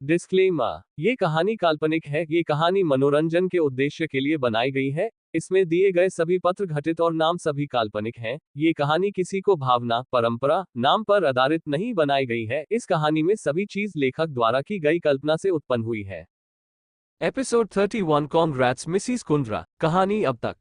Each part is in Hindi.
डिस्क्लेमर, ये कहानी काल्पनिक है। ये कहानी मनोरंजन के उद्देश्य के लिए बनाई गई है। इसमें दिए गए सभी पात्र घटित और नाम सभी काल्पनिक हैं। ये कहानी किसी को भावना, परंपरा, नाम पर आधारित नहीं बनाई गई है। इस कहानी में सभी चीज लेखक द्वारा की गई कल्पना से उत्पन्न हुई है। Episode 31 congrats Mrs Kundra. कहानी अब तक।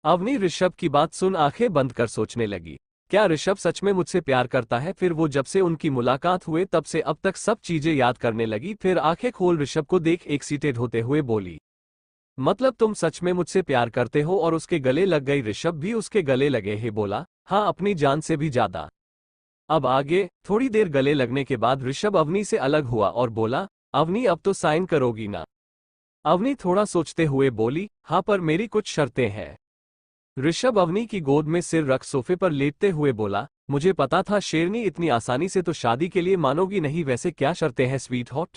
अवनी ऋषभ की बात सुन आंखें बंद कर सोचने लगी। क्या ऋषभ सच में मुझसे प्यार करता है? फिर वो जब से उनकी मुलाकात हुए तब से अब तक सब चीजें याद करने लगी। फिर आंखें खोल ऋषभ को देख एक्साइटेड होते हुए बोली, मतलब तुम सच में मुझसे प्यार करते हो? और उसके गले लग गई। ऋषभ भी उसके गले लगे ही बोला, हाँ, अपनी जान से भी ज्यादा। अब आगे। थोड़ी देर गले लगने के बाद ऋषभ अवनी से अलग हुआ और बोला, अवनी अब तो साइन करोगी ना? अवनी थोड़ा सोचते हुए बोली, हाँ, पर मेरी कुछ शर्तें हैं। ऋषभ अवनी की गोद में सिर रख सोफे पर लेटते हुए बोला, मुझे पता था शेरनी इतनी आसानी से तो शादी के लिए मानोगी नहीं। वैसे क्या शर्तें हैं स्वीट हॉट?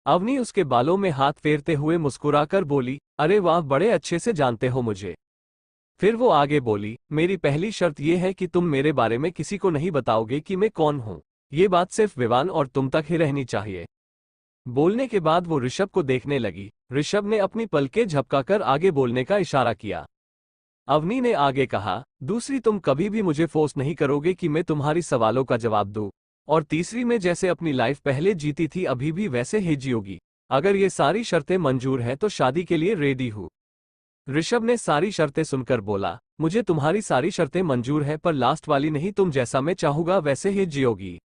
अवनी उसके बालों में हाथ फेरते हुए मुस्कुराकर बोली, अरे वाह, बड़े अच्छे से जानते हो मुझे। फिर वो आगे बोली, मेरी पहली शर्त यह है कि तुम मेरे बारे में किसी को नहीं बताओगे कि मैं कौन हूं। ये बात सिर्फ विवान और तुम तक ही रहनी चाहिए। बोलने के बाद वो ऋषभ को देखने लगी। ऋषभ ने अपनी पलकें झपकाकर आगे बोलने का इशारा किया। अवनी ने आगे कहा, दूसरी, तुम कभी भी मुझे फोर्स नहीं करोगे कि मैं तुम्हारी सवालों का जवाब दूं। और तीसरी, मैं जैसे अपनी लाइफ पहले जीती थी अभी भी वैसे ही जियोगी। अगर ये सारी शर्तें मंजूर हैं तो शादी के लिए रेडी हूं। ऋषभ ने सारी शर्तें सुनकर बोला, मुझे तुम्हारी सारी शर्तें मंजूर है, पर लास्ट वाली नहीं। तुम जैसा मैं चाहूंगा वैसे ही जियोगी।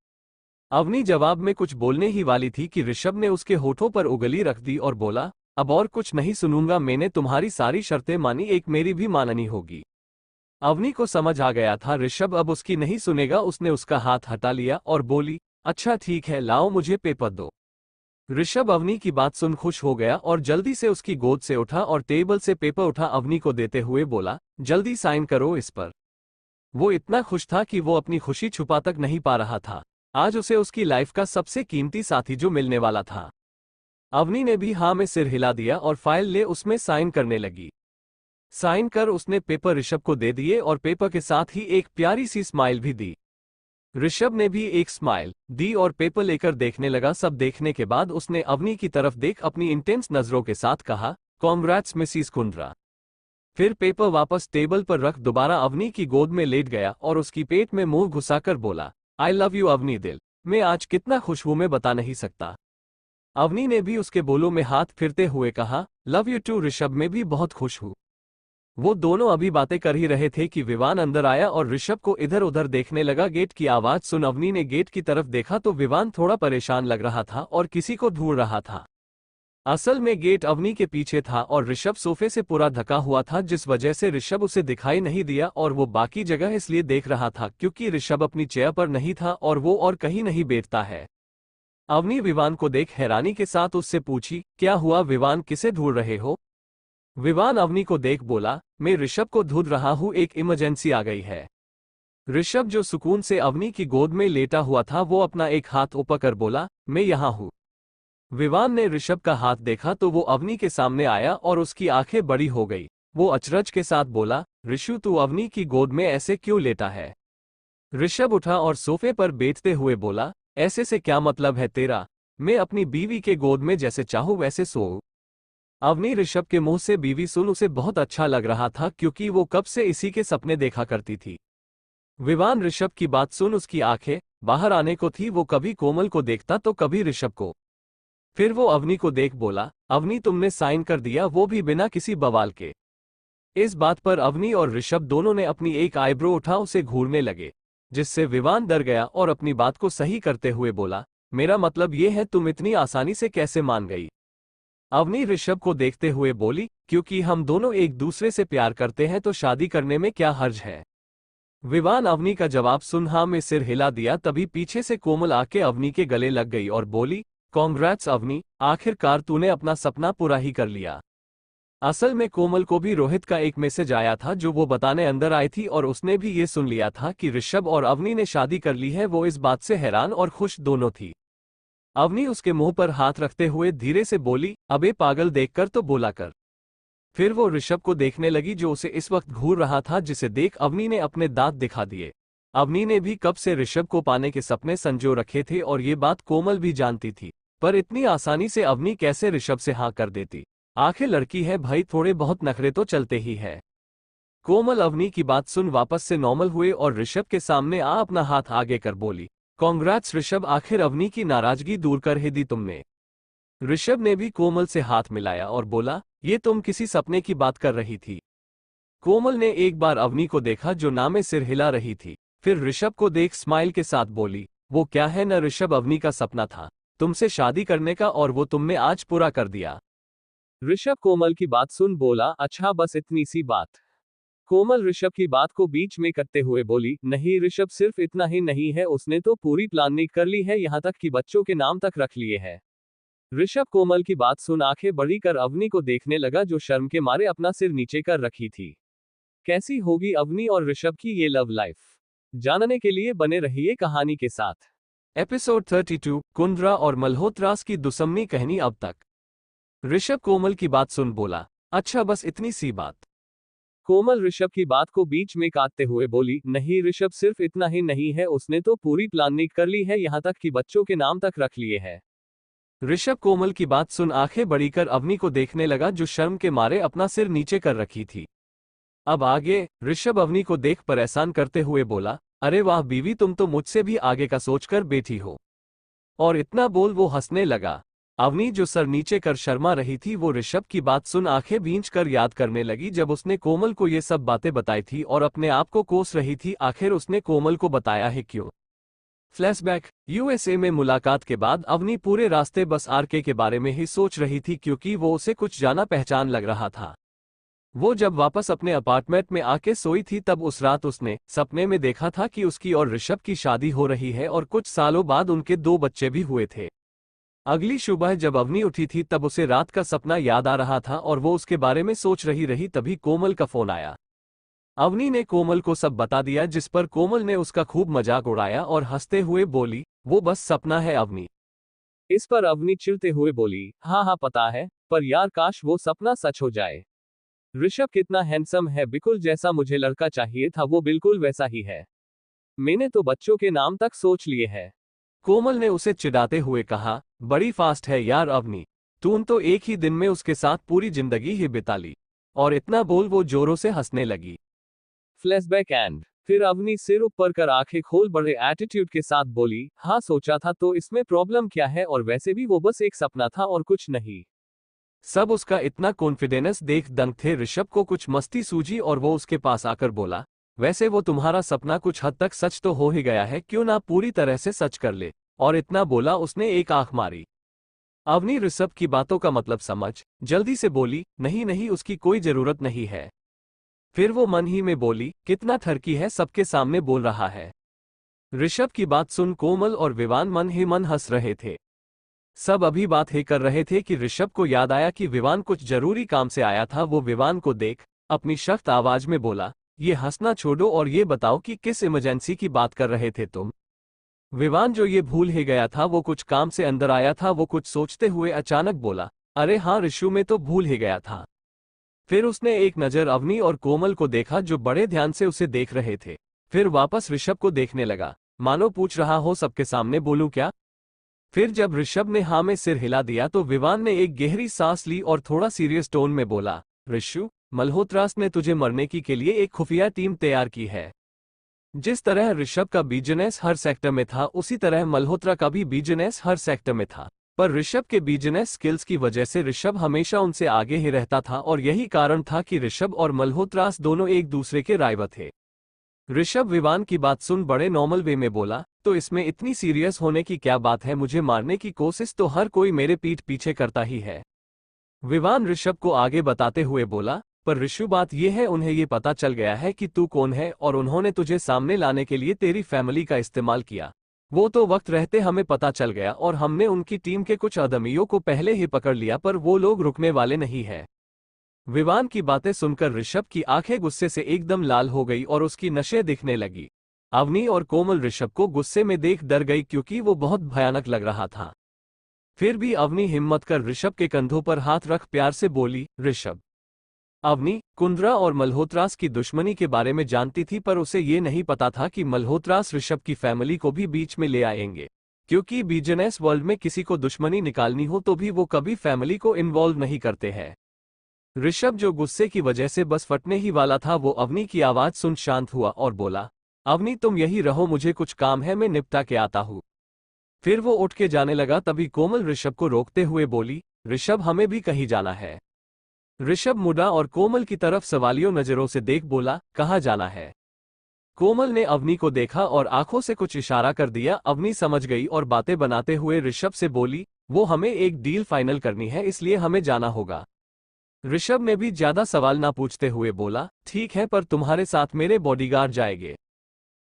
अवनी जवाब में कुछ बोलने ही वाली थी कि ऋषभ ने उसके होठों पर उंगली रख दी और बोला, अब और कुछ नहीं सुनूंगा। मैंने तुम्हारी सारी शर्तें मानी, एक मेरी भी माननी होगी। अवनी को समझ आ गया था ऋषभ अब उसकी नहीं सुनेगा। उसने उसका हाथ हटा लिया और बोली, अच्छा ठीक है, लाओ मुझे पेपर दो। ऋषभ अवनी की बात सुन खुश हो गया और जल्दी से उसकी गोद से उठा और टेबल से पेपर उठा अवनी को देते हुए बोला, जल्दी साइन करो इस पर। वो इतना खुश था कि वो अपनी खुशी छुपा तक नहीं पा रहा था। आज उसे उसकी लाइफ का सबसे कीमती साथी जो मिलने वाला था। अवनी ने भी हाँ में सिर हिला दिया और फाइल ले उसमें साइन करने लगी। साइन कर उसने पेपर ऋषभ को दे दिए और पेपर के साथ ही एक प्यारी सी स्माइल भी दी। ऋषभ ने भी एक स्माइल दी और पेपर लेकर देखने लगा। सब देखने के बाद उसने अवनी की तरफ देख अपनी इंटेंस नजरों के साथ कहा, कॉन्ग्रेट्स मिसिस कुंद्रा। फिर पेपर वापस टेबल पर रख दोबारा अवनी की गोद में लेट गया और उसकी पेट में मुंह घुसाकर बोला, आई लव यू अवनी दिल। मैं आज कितना खुश हूं मैं बता नहीं सकता। अवनी ने भी उसके बोलों में हाथ फिरते हुए कहा, लव यू टू ऋषभ, मैं भी बहुत खुश हूं। वो दोनों अभी बातें कर ही रहे थे कि विवान अंदर आया और ऋषभ को इधर उधर देखने लगा। गेट की आवाज सुन अवनी ने गेट की तरफ देखा तो विवान थोड़ा परेशान लग रहा था और किसी को ढूंढ रहा था। असल में गेट अवनी के पीछे था और ऋषभ सोफे से पूरा ढका हुआ था, जिस वजह से ऋषभ उसे दिखाई नहीं दिया। और वो बाकी जगह इसलिए देख रहा था क्योंकि ऋषभ अपनी चेयर पर नहीं था और वो और कहीं नहीं बैठता है। अवनी विवान को देख हैरानी के साथ उससे पूछी, क्या हुआ विवान, किसे ढूंढ रहे हो? विवान अवनी को देख बोला, मैं ऋषभ को ढूंढ रहा हूं, एक इमरजेंसी आ गई है। ऋषभ जो सुकून से अवनी की गोद में लेटा हुआ था वो अपना एक हाथ ऊपर कर बोला, मैं यहां हूं। विवान ने ऋषभ का हाथ देखा तो वो अवनी के सामने आया और उसकी आंखें बड़ी हो गई। वो अचरज के साथ बोला, ऋषु, तू अवनी की गोद में ऐसे क्यों लेटा है? ऋषभ उठा और सोफे पर बैठते हुए बोला, ऐसे से क्या मतलब है तेरा? मैं अपनी बीवी के गोद में जैसे चाहूं वैसे सोऊं। अवनी ऋषभ के मुंह से बीवी सुन उसे बहुत अच्छा लग रहा था क्योंकि वो कब से इसी के सपने देखा करती थी। विवान ऋषभ की बात सुन उसकी आंखें बाहर आने को थी। वो कभी कोमल को देखता तो कभी ऋषभ को। फिर वो अवनी को देख बोला, अवनी, तुमने साइन कर दिया, वो भी बिना किसी बवाल के? इस बात पर अवनी और ऋषभ दोनों ने अपनी एक आईब्रो उठा उसे घूरने लगे, जिससे विवान डर गया और अपनी बात को सही करते हुए बोला, मेरा मतलब ये है तुम इतनी आसानी से कैसे मान गई? अवनी ऋषभ को देखते हुए बोली, क्योंकि हम दोनों एक दूसरे से प्यार करते हैं तो शादी करने में क्या हर्ज है? विवान अवनी का जवाब सुन हाँ में सिर हिला दिया। तभी पीछे से कोमल आके अवनी के गले लग गई और बोली, कॉन्ग्रेट्स अवनी, आखिरकार तूने अपना सपना पूरा ही कर लिया। असल में कोमल को भी रोहित का एक मैसेज आया था जो वो बताने अंदर आई थी और उसने भी ये सुन लिया था कि ऋषभ और अवनी ने शादी कर ली है। वो इस बात से हैरान और खुश दोनों थी। अवनी उसके मुंह पर हाथ रखते हुए धीरे से बोली, अबे पागल, देखकर तो बोला कर। फिर वो ऋषभ को देखने लगी जो उसे इस वक्त घूर रहा था, जिसे देख अवनी ने अपने दांत दिखा दिए। अवनी ने भी कब से ऋषभ को पाने के सपने संजो रखे थे और ये बात कोमल भी जानती थी। पर इतनी आसानी से अवनी कैसे ऋषभ से हाँ कर देती? आखिर लड़की है भाई, थोड़े बहुत नखरे तो चलते ही है। कोमल अवनी की बात सुन वापस से नॉर्मल हुए और ऋषभ के सामने अपना हाथ आगे कर बोली, कांग्रेट्स ऋषभ, आखिर अवनी की नाराजगी दूर कर ही दी तुमने। ऋषभ ने भी कोमल से हाथ मिलाया और बोला, ये तुम किसी सपने की बात कर रही थी। कोमल ने एक बार अवनी को देखा जो नामे सिर हिला रही थी, फिर ऋषभ को देख स्माइल के साथ बोली, वो क्या है न ऋषभ, अवनी का सपना था तुमसे शादी करने का और वो तुमने आज पूरा कर दिया। ऋषभ कोमल की बात सुन बोला, अच्छा बस इतनी सी बात। कोमल ऋषभ की बात को बीच में करते हुए बोली, नहीं ऋषभ, सिर्फ इतना ही नहीं है, उसने तो पूरी प्लानिंग कर ली है, यहाँ तक कि बच्चों के नाम तक रख लिए हैं। ऋषभ कोमल की बात सुन आंखें बड़ी कर अवनी को देखने लगा जो शर्म के मारे अपना सिर नीचे कर रखी थी। कैसी होगी अवनी और ऋषभ की ये लव लाइफ, जानने के लिए बने रहिए कहानी के साथ। एपिसोड 32, कुंद्रा और मल्होत्रास की दुश्मनी कहानी। अब तक ऋषभ कोमल की बात सुन बोला, अच्छा बस इतनी सी बात। कोमल ऋषभ की बात को बीच में काटते हुए बोली, नहीं ऋषभ, सिर्फ इतना ही नहीं है, उसने तो पूरी प्लानिंग कर ली है, यहाँ तक कि बच्चों के नाम तक रख लिए हैं। ऋषभ कोमल की बात सुन आंखें बड़ी कर अवनी को देखने लगा जो शर्म के मारे अपना सिर नीचे कर रखी थी। अब आगे ऋषभ अवनी को देख परेशान करते हुए बोला, अरे वाह बीवी, तुम तो मुझसे भी आगे का सोचकर बैठी हो। और इतना बोल वो हंसने लगा। अवनी जो सर नीचे कर शर्मा रही थी वो ऋषभ की बात सुन आंखें भींच कर याद करने लगी जब उसने कोमल को ये सब बातें बताई थी और अपने आप को कोस रही थी, आखिर उसने कोमल को बताया है क्यों। फ्लैशबैक, यूएसए में मुलाकात के बाद अवनी पूरे रास्ते बस आरके के बारे में ही सोच रही थी क्योंकि वो उसे कुछ जाना पहचान लग रहा था। वो जब वापस अपने अपार्टमेंट में आके सोई थी तब उस रात उसने सपने में देखा था कि उसकी और ऋषभ की शादी हो रही है और कुछ सालों बाद उनके 2 बच्चे भी हुए थे। अगली सुबह जब अवनी उठी थी तब उसे रात का सपना याद आ रहा था और वो उसके बारे में सोच रही तभी कोमल का फोन आया। अवनी ने कोमल को सब बता दिया जिस पर कोमल ने उसका खूब मजाक उड़ाया और हंसते हुए बोली, वो बस सपना है अवनी। इस पर अवनी चिढ़ते हुए बोली, हाँ हाँ पता है, पर यार काश वो सपना सच हो जाए। ऋषभ कितना हैंडसम है, बिल्कुल जैसा मुझे लड़का चाहिए था वो बिल्कुल वैसा ही है। मैंने तो बच्चों के नाम तक सोच लिए हैं। कोमल ने उसे चिढ़ाते हुए कहा, बड़ी फास्ट है यार अवनी, तूने तो एक ही दिन में उसके साथ पूरी जिंदगी ही बिता ली। और इतना बोल वो जोरों से हंसने लगी। फ्लैशबैक एंड फिर अवनी सिर ऊपर कर आंखें खोल बड़े एटीट्यूड के साथ बोली, हाँ सोचा था तो इसमें प्रॉब्लम क्या है, और वैसे भी वो बस एक सपना था और कुछ नहीं। सब उसका इतना कॉन्फिडेंस देख दंग थे। ऋषभ को कुछ मस्ती सूझी और वो उसके पास आकर बोला, वैसे वो तुम्हारा सपना कुछ हद तक सच तो हो ही गया है, क्यों ना पूरी तरह से सच कर ले। और इतना बोला उसने एक आंख मारी। अवनी ऋषभ की बातों का मतलब समझ जल्दी से बोली, नहीं नहीं उसकी कोई जरूरत नहीं है। फिर वो मन ही में बोली, कितना ठरकी है, सबके सामने बोल रहा है। ऋषभ की बात सुन कोमल और विवान मन ही मन हंस रहे थे। सब अभी बात ही कर रहे थे कि ऋषभ को याद आया कि विवान कुछ जरूरी काम से आया था। वो विवान को देख अपनी सख्त आवाज में बोला, ये हंसना छोड़ो और ये बताओ कि किस इमरजेंसी की बात कर रहे थे तुम। विवान जो ये भूल ही गया था, वो कुछ काम से अंदर आया था। वो कुछ सोचते हुए अचानक बोला, अरे हाँ ऋषु, में तो भूल ही गया था। फिर उसने एक नजर अवनी और कोमल को देखा जो बड़े ध्यान से उसे देख रहे थे, फिर वापस ऋषभ को देखने लगा, मानो पूछ रहा हो सबके सामने बोलूं क्या। फिर जब ऋषभ ने हाँ में सिर हिला दिया तो विवान ने एक गहरी सांस ली और थोड़ा सीरियस टोन में बोला, ऋषु, मल्होत्रास ने तुझे मरने की के लिए एक खुफिया टीम तैयार की है। जिस तरह ऋषभ का बिजनेस हर सेक्टर में था उसी तरह मल्होत्रा का भी बिजनेस हर सेक्टर में था, पर ऋषभ के बिजनेस स्किल्स की वजह से ऋषभ हमेशा उनसे आगे ही रहता था और यही कारण था कि ऋषभ और मल्होत्रास दोनों एक दूसरे के राइवल थे। ऋषभ विवान की बात सुन बड़े नॉर्मल वे में बोला, तो इसमें इतनी सीरियस होने की क्या बात है, मुझे मारने की कोशिश तो हर कोई मेरे पीठ पीछे करता ही है। विवान ऋषभ को आगे बताते हुए बोला, पर ऋषु बात यह है उन्हें ये पता चल गया है कि तू कौन है और उन्होंने तुझे सामने लाने के लिए तेरी फैमिली का इस्तेमाल किया। वो तो वक्त रहते हमें पता चल गया और हमने उनकी टीम के कुछ आदमियों को पहले ही पकड़ लिया, पर वो लोग रुकने वाले नहीं है। विवान की बातें सुनकर ऋषभ की आंखें गुस्से से एकदम लाल हो गई और उसकी नसें दिखने लगी। अवनी और कोमल ऋषभ को गुस्से में देख डर गई क्योंकि वो बहुत भयानक लग रहा था। फिर भी अवनी हिम्मत कर ऋषभ के कंधों पर हाथ रख प्यार से बोली, ऋषभ। अवनी कुंद्रा और मल्होत्रास की दुश्मनी के बारे में जानती थी, पर उसे ये नहीं पता था कि मल्होत्रास ऋषभ की फैमिली को भी बीच में ले आएंगे। क्योंकि बिजनेस वर्ल्ड में किसी को दुश्मनी निकालनी हो तो भी वो कभी फैमिली को इन्वॉल्व नहीं करते हैं। ऋषभ जो गुस्से की वजह से बस फटने ही वाला था, वो अवनी की आवाज सुन शांत हुआ और बोला, अवनी तुम यही रहो, मुझे कुछ काम है, मैं निपटा के आता हूँ। फिर वो उठ के जाने लगा, तभी कोमल ऋषभ को रोकते हुए बोली, ऋषभ हमें भी कहीं जाना है। ऋषभ मुड़ा और कोमल की तरफ सवालियों नजरों से देख बोला, कहाँ जाना है? कोमल ने अवनी को देखा और आंखों से कुछ इशारा कर दिया। अवनी समझ गई और बातें बनाते हुए ऋषभ से बोली, वो हमें एक डील फाइनल करनी है, इसलिए हमें जाना होगा। ऋषभ ने भी ज्यादा सवाल ना पूछते हुए बोला, ठीक है, पर तुम्हारे साथ मेरे बॉडीगार्ड जाएंगे।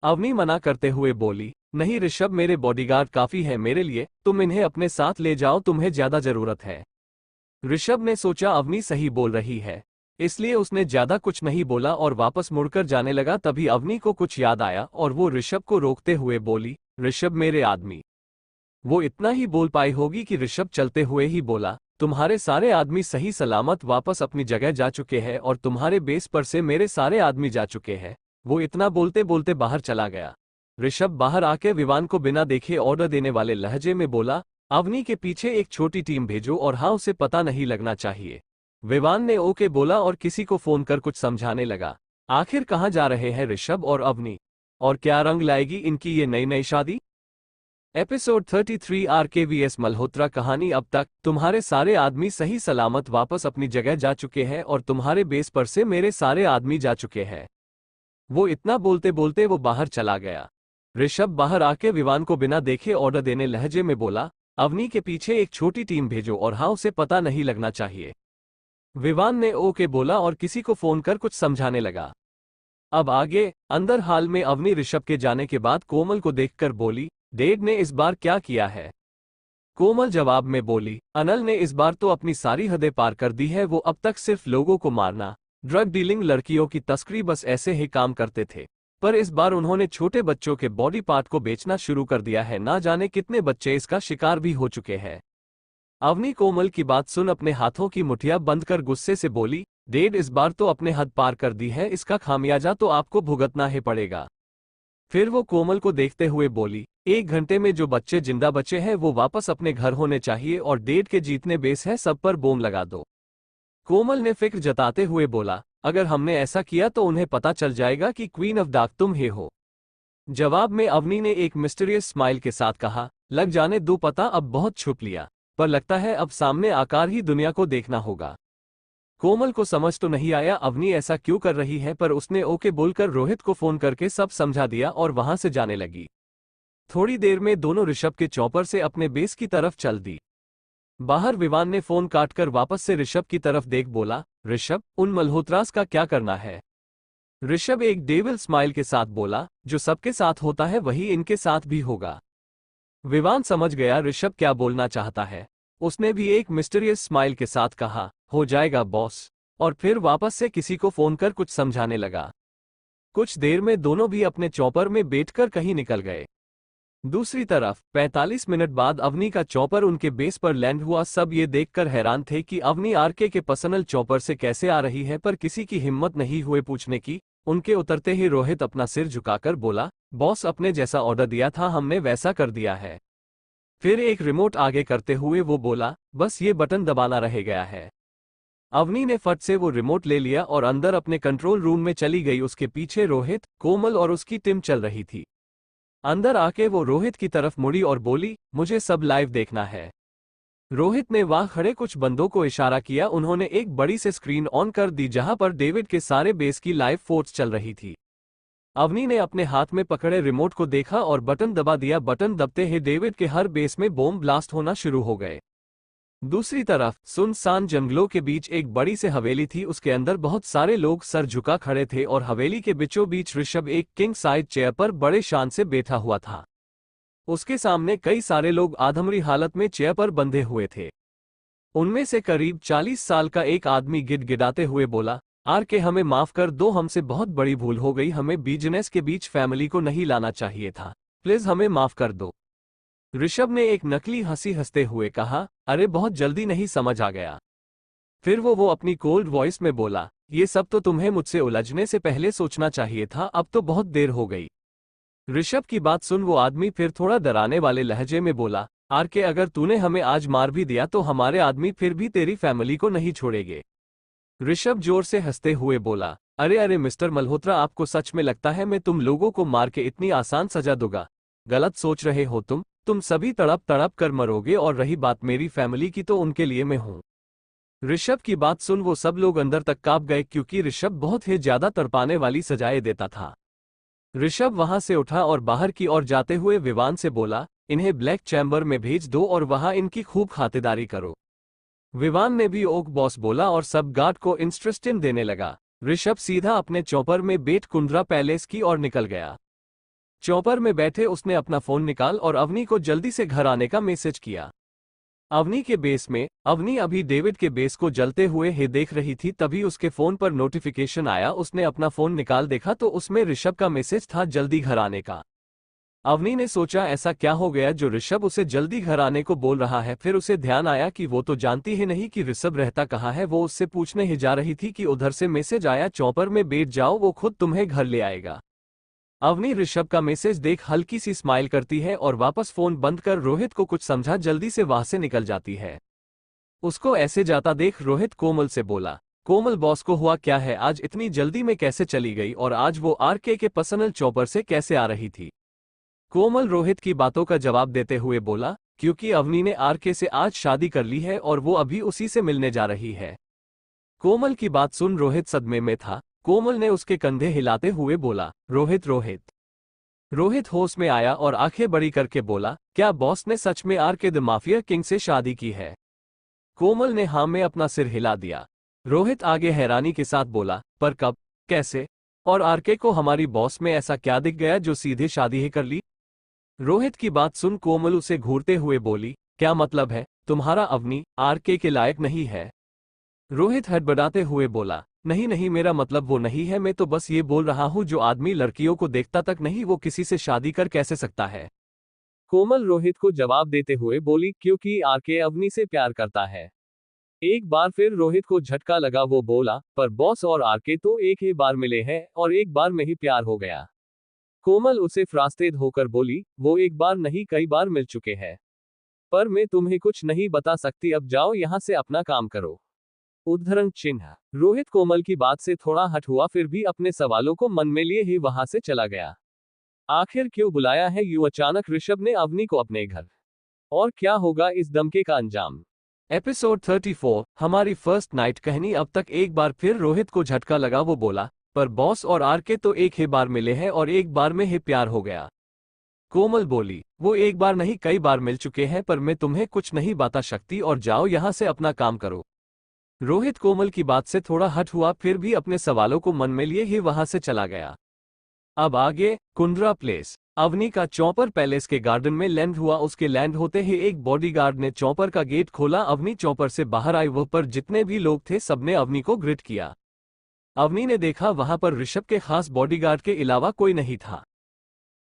अवनी मना करते हुए बोली, नहीं ऋषभ, मेरे बॉडीगार्ड काफी है मेरे लिए, तुम इन्हें अपने साथ ले जाओ, तुम्हें ज्यादा जरूरत है। ऋषभ ने सोचा अवनी सही बोल रही है, इसलिए उसने ज्यादा कुछ नहीं बोला और वापस मुड़कर जाने लगा। तभी अवनी को कुछ याद आया और वो ऋषभ को रोकते हुए बोली, ऋषभ मेरे आदमी। वो इतना ही बोल पाई होगी कि ऋषभ चलते हुए ही बोला, तुम्हारे सारे आदमी सही सलामत वापस अपनी जगह जा चुके हैं और तुम्हारे बेस पर से मेरे सारे आदमी जा चुके हैं। वो इतना बोलते बोलते बाहर चला गया। ऋषभ बाहर आके विवान को बिना देखे ऑर्डर देने वाले लहजे में बोला, अवनी के पीछे एक छोटी टीम भेजो और हाँ, उसे पता नहीं लगना चाहिए। विवान ने ओके बोला और किसी को फोन कर कुछ समझाने लगा। आखिर कहाँ जा रहे हैं ऋषभ और अवनी, और क्या रंग लाएगी इनकी ये नई नई शादी? एपिसोड 33 RKVS मल्होत्रा कहानी। अब तक तुम्हारे सारे आदमी सही सलामत वापस अपनी जगह जा चुके हैं और तुम्हारे बेस पर से मेरे सारे आदमी जा चुके हैं। वो इतना बोलते बोलते वो बाहर चला गया। ऋषभ बाहर आके विवान को बिना देखे ऑर्डर देने लहजे में बोला, अवनी के पीछे एक छोटी टीम भेजो और हाँ, उसे पता नहीं लगना चाहिए। विवान ने ओके बोला और किसी को फोन कर कुछ समझाने लगा। अब आगे अंदर हाल में अवनी ऋषभ के जाने के बाद कोमल को देखकर बोली, डैड ने इस बार क्या किया है? कोमल जवाब में बोली, अनल ने इस बार तो अपनी सारी हदें पार कर दी है। वो अब तक सिर्फ लोगों को मारना, ड्रग डीलिंग, लड़कियों की तस्करी, बस ऐसे ही काम करते थे, पर इस बार उन्होंने छोटे बच्चों के बॉडी पार्ट को बेचना शुरू कर दिया है। ना जाने कितने बच्चे इसका शिकार भी हो चुके हैं। अवनी कोमल की बात सुन अपने हाथों की मुठिया बंद कर गुस्से से बोली, डैड इस बार तो अपने हद पार कर दी है, इसका खामियाजा तो आपको भुगतना ही पड़ेगा। फिर वो कोमल को देखते हुए बोली, 1 घंटे में जो बच्चे जिंदा बचे हैं वो वापस अपने घर होने चाहिए और डैड के जीतने बेस है, सब पर बम लगा दो। कोमल ने फिक्र जताते हुए बोला, अगर हमने ऐसा किया तो उन्हें पता चल जाएगा कि क्वीन ऑफ डार्क तुम ही हो। जवाब में अवनी ने एक मिस्टीरियस स्माइल के साथ कहा, लग जाने दो पता, अब बहुत छुप लिया, पर लगता है अब सामने आकर ही दुनिया को देखना होगा। कोमल को समझ तो नहीं आया अवनी ऐसा क्यों कर रही है, पर उसने ओके बोलकर रोहित को फोन करके सब समझा दिया और वहां से जाने लगी। थोड़ी देर में दोनों ऋषभ के चॉपर से अपने बेस की तरफ चल दी। बाहर विवान ने फोन काटकर वापस से ऋषभ की तरफ देख बोला, ऋषभ उन मल्होत्रास का क्या करना है? ऋषभ एक डेविल स्माइल के साथ बोला, जो सबके साथ होता है वही इनके साथ भी होगा। विवान समझ गया ऋषभ क्या बोलना चाहता है। उसने भी एक मिस्टीरियस स्माइल के साथ कहा, हो जाएगा बॉस, और फिर वापस से किसी को फोन कर कुछ समझाने लगा। कुछ देर में दोनों भी अपने चॉपर में बैठकर कहीं निकल गए। दूसरी तरफ 45 मिनट बाद अवनी का चॉपर उनके बेस पर लैंड हुआ। सब ये देखकर हैरान थे कि अवनी आरके के पर्सनल चॉपर से कैसे आ रही है, पर किसी की हिम्मत नहीं हुए पूछने की। उनके उतरते ही रोहित अपना सिर झुकाकर बोला, बॉस अपने जैसा ऑर्डर दिया था हमने वैसा कर दिया है। फिर एक रिमोट आगे करते हुए वो बोला, बस ये बटन दबाना रह गया है। अवनी ने फट से वो रिमोट ले लिया और अंदर अपने कंट्रोल रूम में चली गई। उसके पीछे रोहित, कोमल और उसकी टीम चल रही थी। अंदर आके वो रोहित की तरफ मुड़ी और बोली, मुझे सब लाइव देखना है। रोहित ने वहां खड़े कुछ बंदों को इशारा किया। उन्होंने एक बड़ी से स्क्रीन ऑन कर दी जहां पर डेविड के सारे बेस की लाइव फोर्स चल रही थी। अवनी ने अपने हाथ में पकड़े रिमोट को देखा और बटन दबा दिया। बटन दबते ही डेविड के हर बेस में बॉम्ब ब्लास्ट होना शुरू हो गए। दूसरी तरफ सुनसान जंगलों के बीच एक बड़ी से हवेली थी। उसके अंदर बहुत सारे लोग सर झुका खड़े थे और हवेली के बीचों बीच ऋषभ एक किंग साइज चेयर पर बड़े शान से बैठा हुआ था। उसके सामने कई सारे लोग आधमरी हालत में चेयर पर बंधे हुए थे। उनमें से करीब 40 साल का एक आदमी गिड़गिड़ाते हुए बोला, आरके हमें माफ कर दो, हमसे बहुत बड़ी भूल हो गई, हमें बिजनेस के बीच फैमिली को नहीं लाना चाहिए था, प्लीज हमें माफ कर दो। ऋषभ ने एक नकली हंसी हंसते हुए कहा, अरे बहुत जल्दी नहीं समझ आ गया। फिर वो अपनी कोल्ड वॉइस में बोला, ये सब तो तुम्हें मुझसे उलझने से पहले सोचना चाहिए था, अब तो बहुत देर हो गई। ऋषभ की बात सुन वो आदमी फिर थोड़ा डराने वाले लहजे में बोला, आरके अगर तूने हमें आज मार भी दिया तो हमारे आदमी फिर भी तेरी फैमिली को नहीं छोड़ेंगे। ऋषभ जोर से हंसते हुए बोला, अरे अरे मिस्टर मल्होत्रा, आपको सच में लगता है मैं तुम लोगों को मार के इतनी आसान सजा दूंगा? गलत सोच रहे हो तुम सभी तड़प तड़प कर मरोगे, और रही बात मेरी फैमिली की तो उनके लिए मैं हूं। ऋषभ की बात सुन वो सब लोग अंदर तक कांप गए, क्योंकि ऋषभ बहुत ही ज्यादा तड़पाने वाली सजाएं देता था। ऋषभ वहां से उठा और बाहर की ओर जाते हुए विवान से बोला, इन्हें ब्लैक चैम्बर में भेज दो और वहां इनकी खूब खातिरदारी करो। विवान ने भी ओक बॉस बोला और सब गार्ड को इंस्ट्रक्शन देने लगा। ऋषभ सीधा अपने चॉपर में बैठ कुंद्रा पैलेस की ओर निकल गया। चॉपर में बैठे उसने अपना फोन निकाल और अवनी को जल्दी से घर आने का मैसेज किया। अवनी के बेस में, अवनी अभी डेविड के बेस को जलते हुए ही देख रही थी, तभी उसके फोन पर नोटिफिकेशन आया। उसने अपना फोन निकाल देखा तो उसमें ऋषभ का मैसेज था, जल्दी घर आने का। अवनी ने सोचा ऐसा क्या हो गया जो ऋषभ उसे जल्दी घर आने को बोल रहा है। फिर उसे ध्यान आया कि वो तो जानती ही नहीं कि ऋषभ रहता कहाँ है। वो उससे पूछने ही जा रही थी कि उधर से मैसेज आया, चॉपर में बैठ जाओ, वो खुद तुम्हें घर ले आएगा। अवनी ऋषभ का मैसेज देख हल्की सी स्माइल करती है और वापस फोन बंद कर रोहित को कुछ समझा जल्दी से वहां से निकल जाती है। उसको ऐसे जाता देख रोहित कोमल से बोला, कोमल बॉस को हुआ क्या है, आज इतनी जल्दी में कैसे चली गई, और आज वो आरके के पर्सनल चॉपर से कैसे आ रही थी? कोमल रोहित की बातों का जवाब देते हुए बोला, क्योंकि अवनी ने आरके से आज शादी कर ली है और वो अभी उसी से मिलने जा रही है। कोमल की बात सुन रोहित सदमे में था। कोमल ने उसके कंधे हिलाते हुए बोला, रोहित रोहित। रोहित होश में आया और आंखें बड़ी करके बोला, क्या बॉस ने सच में आरके द माफिया किंग से शादी की है? कोमल ने हाँ में अपना सिर हिला दिया। रोहित आगे हैरानी के साथ बोला, पर कब, कैसे, और आरके को हमारी बॉस में ऐसा क्या दिख गया जो सीधे शादी ही कर ली? रोहित की बात सुन कोमल उसे घूरते हुए बोली, क्या मतलब है, तुम्हारा अवनी आरके के लायक नहीं है? रोहित हड़बड़ाते हुए बोला, नहीं नहीं, मेरा मतलब वो नहीं है, मैं तो बस ये बोल रहा हूँ जो आदमी लड़कियों को देखता तक नहीं वो किसी से शादी कर कैसे सकता है? कोमल रोहित को जवाब देते हुए बोली, क्योंकि आरके अवनी से प्यार करता है। एक बार फिर रोहित को झटका लगा। वो बोला, पर बॉस और आरके तो एक ही बार मिले हैं और एक बार में ही प्यार हो गया। कोमल उसे फ्रास्ट्रेट होकर बोली, वो एक बार नहीं कई बार मिल चुके हैं। पर मैं तुम्हें कुछ नहीं बता सकती, अब जाओ यहाँ से अपना काम करो। उद्धरण चिन्ह। रोहित कोमल की बात से थोड़ा हट हुआ, फिर भी अपने सवालों को मन में लिए ही वहां से चला गया। आखिर क्यों बुलाया है यूं अचानक ऋषभ ने अवनी को अपने घर? और क्या होगा इस धमके का अंजाम? एपिसोड 34, हमारी फर्स्ट नाइट कहानी। अब तक एक बार फिर रोहित को झटका लगा। वो बोला, पर बॉस और आरके तो एक ही बार मिले हैं और एक बार में ही प्यार हो गया। कोमल बोली, वो एक बार नहीं कई बार मिल चुके हैं, पर मैं तुम्हें कुछ नहीं बता सकती, और जाओ यहाँ से अपना काम करो। रोहित कोमल की बात से थोड़ा हट हुआ, फिर भी अपने सवालों को मन में लिए ही वहां से चला गया। अब आगे कुंद्रा प्लेस। अवनी का चॉपर पैलेस के गार्डन में लैंड हुआ। उसके लैंड होते ही एक बॉडीगार्ड ने चॉपर का गेट खोला। अवनी चॉपर से बाहर आई। वह पर जितने भी लोग थे सबने अवनी को ग्रिट किया। अवनी ने देखा वहां पर ऋषभ के खास बॉडीगार्ड के अलावा कोई नहीं था।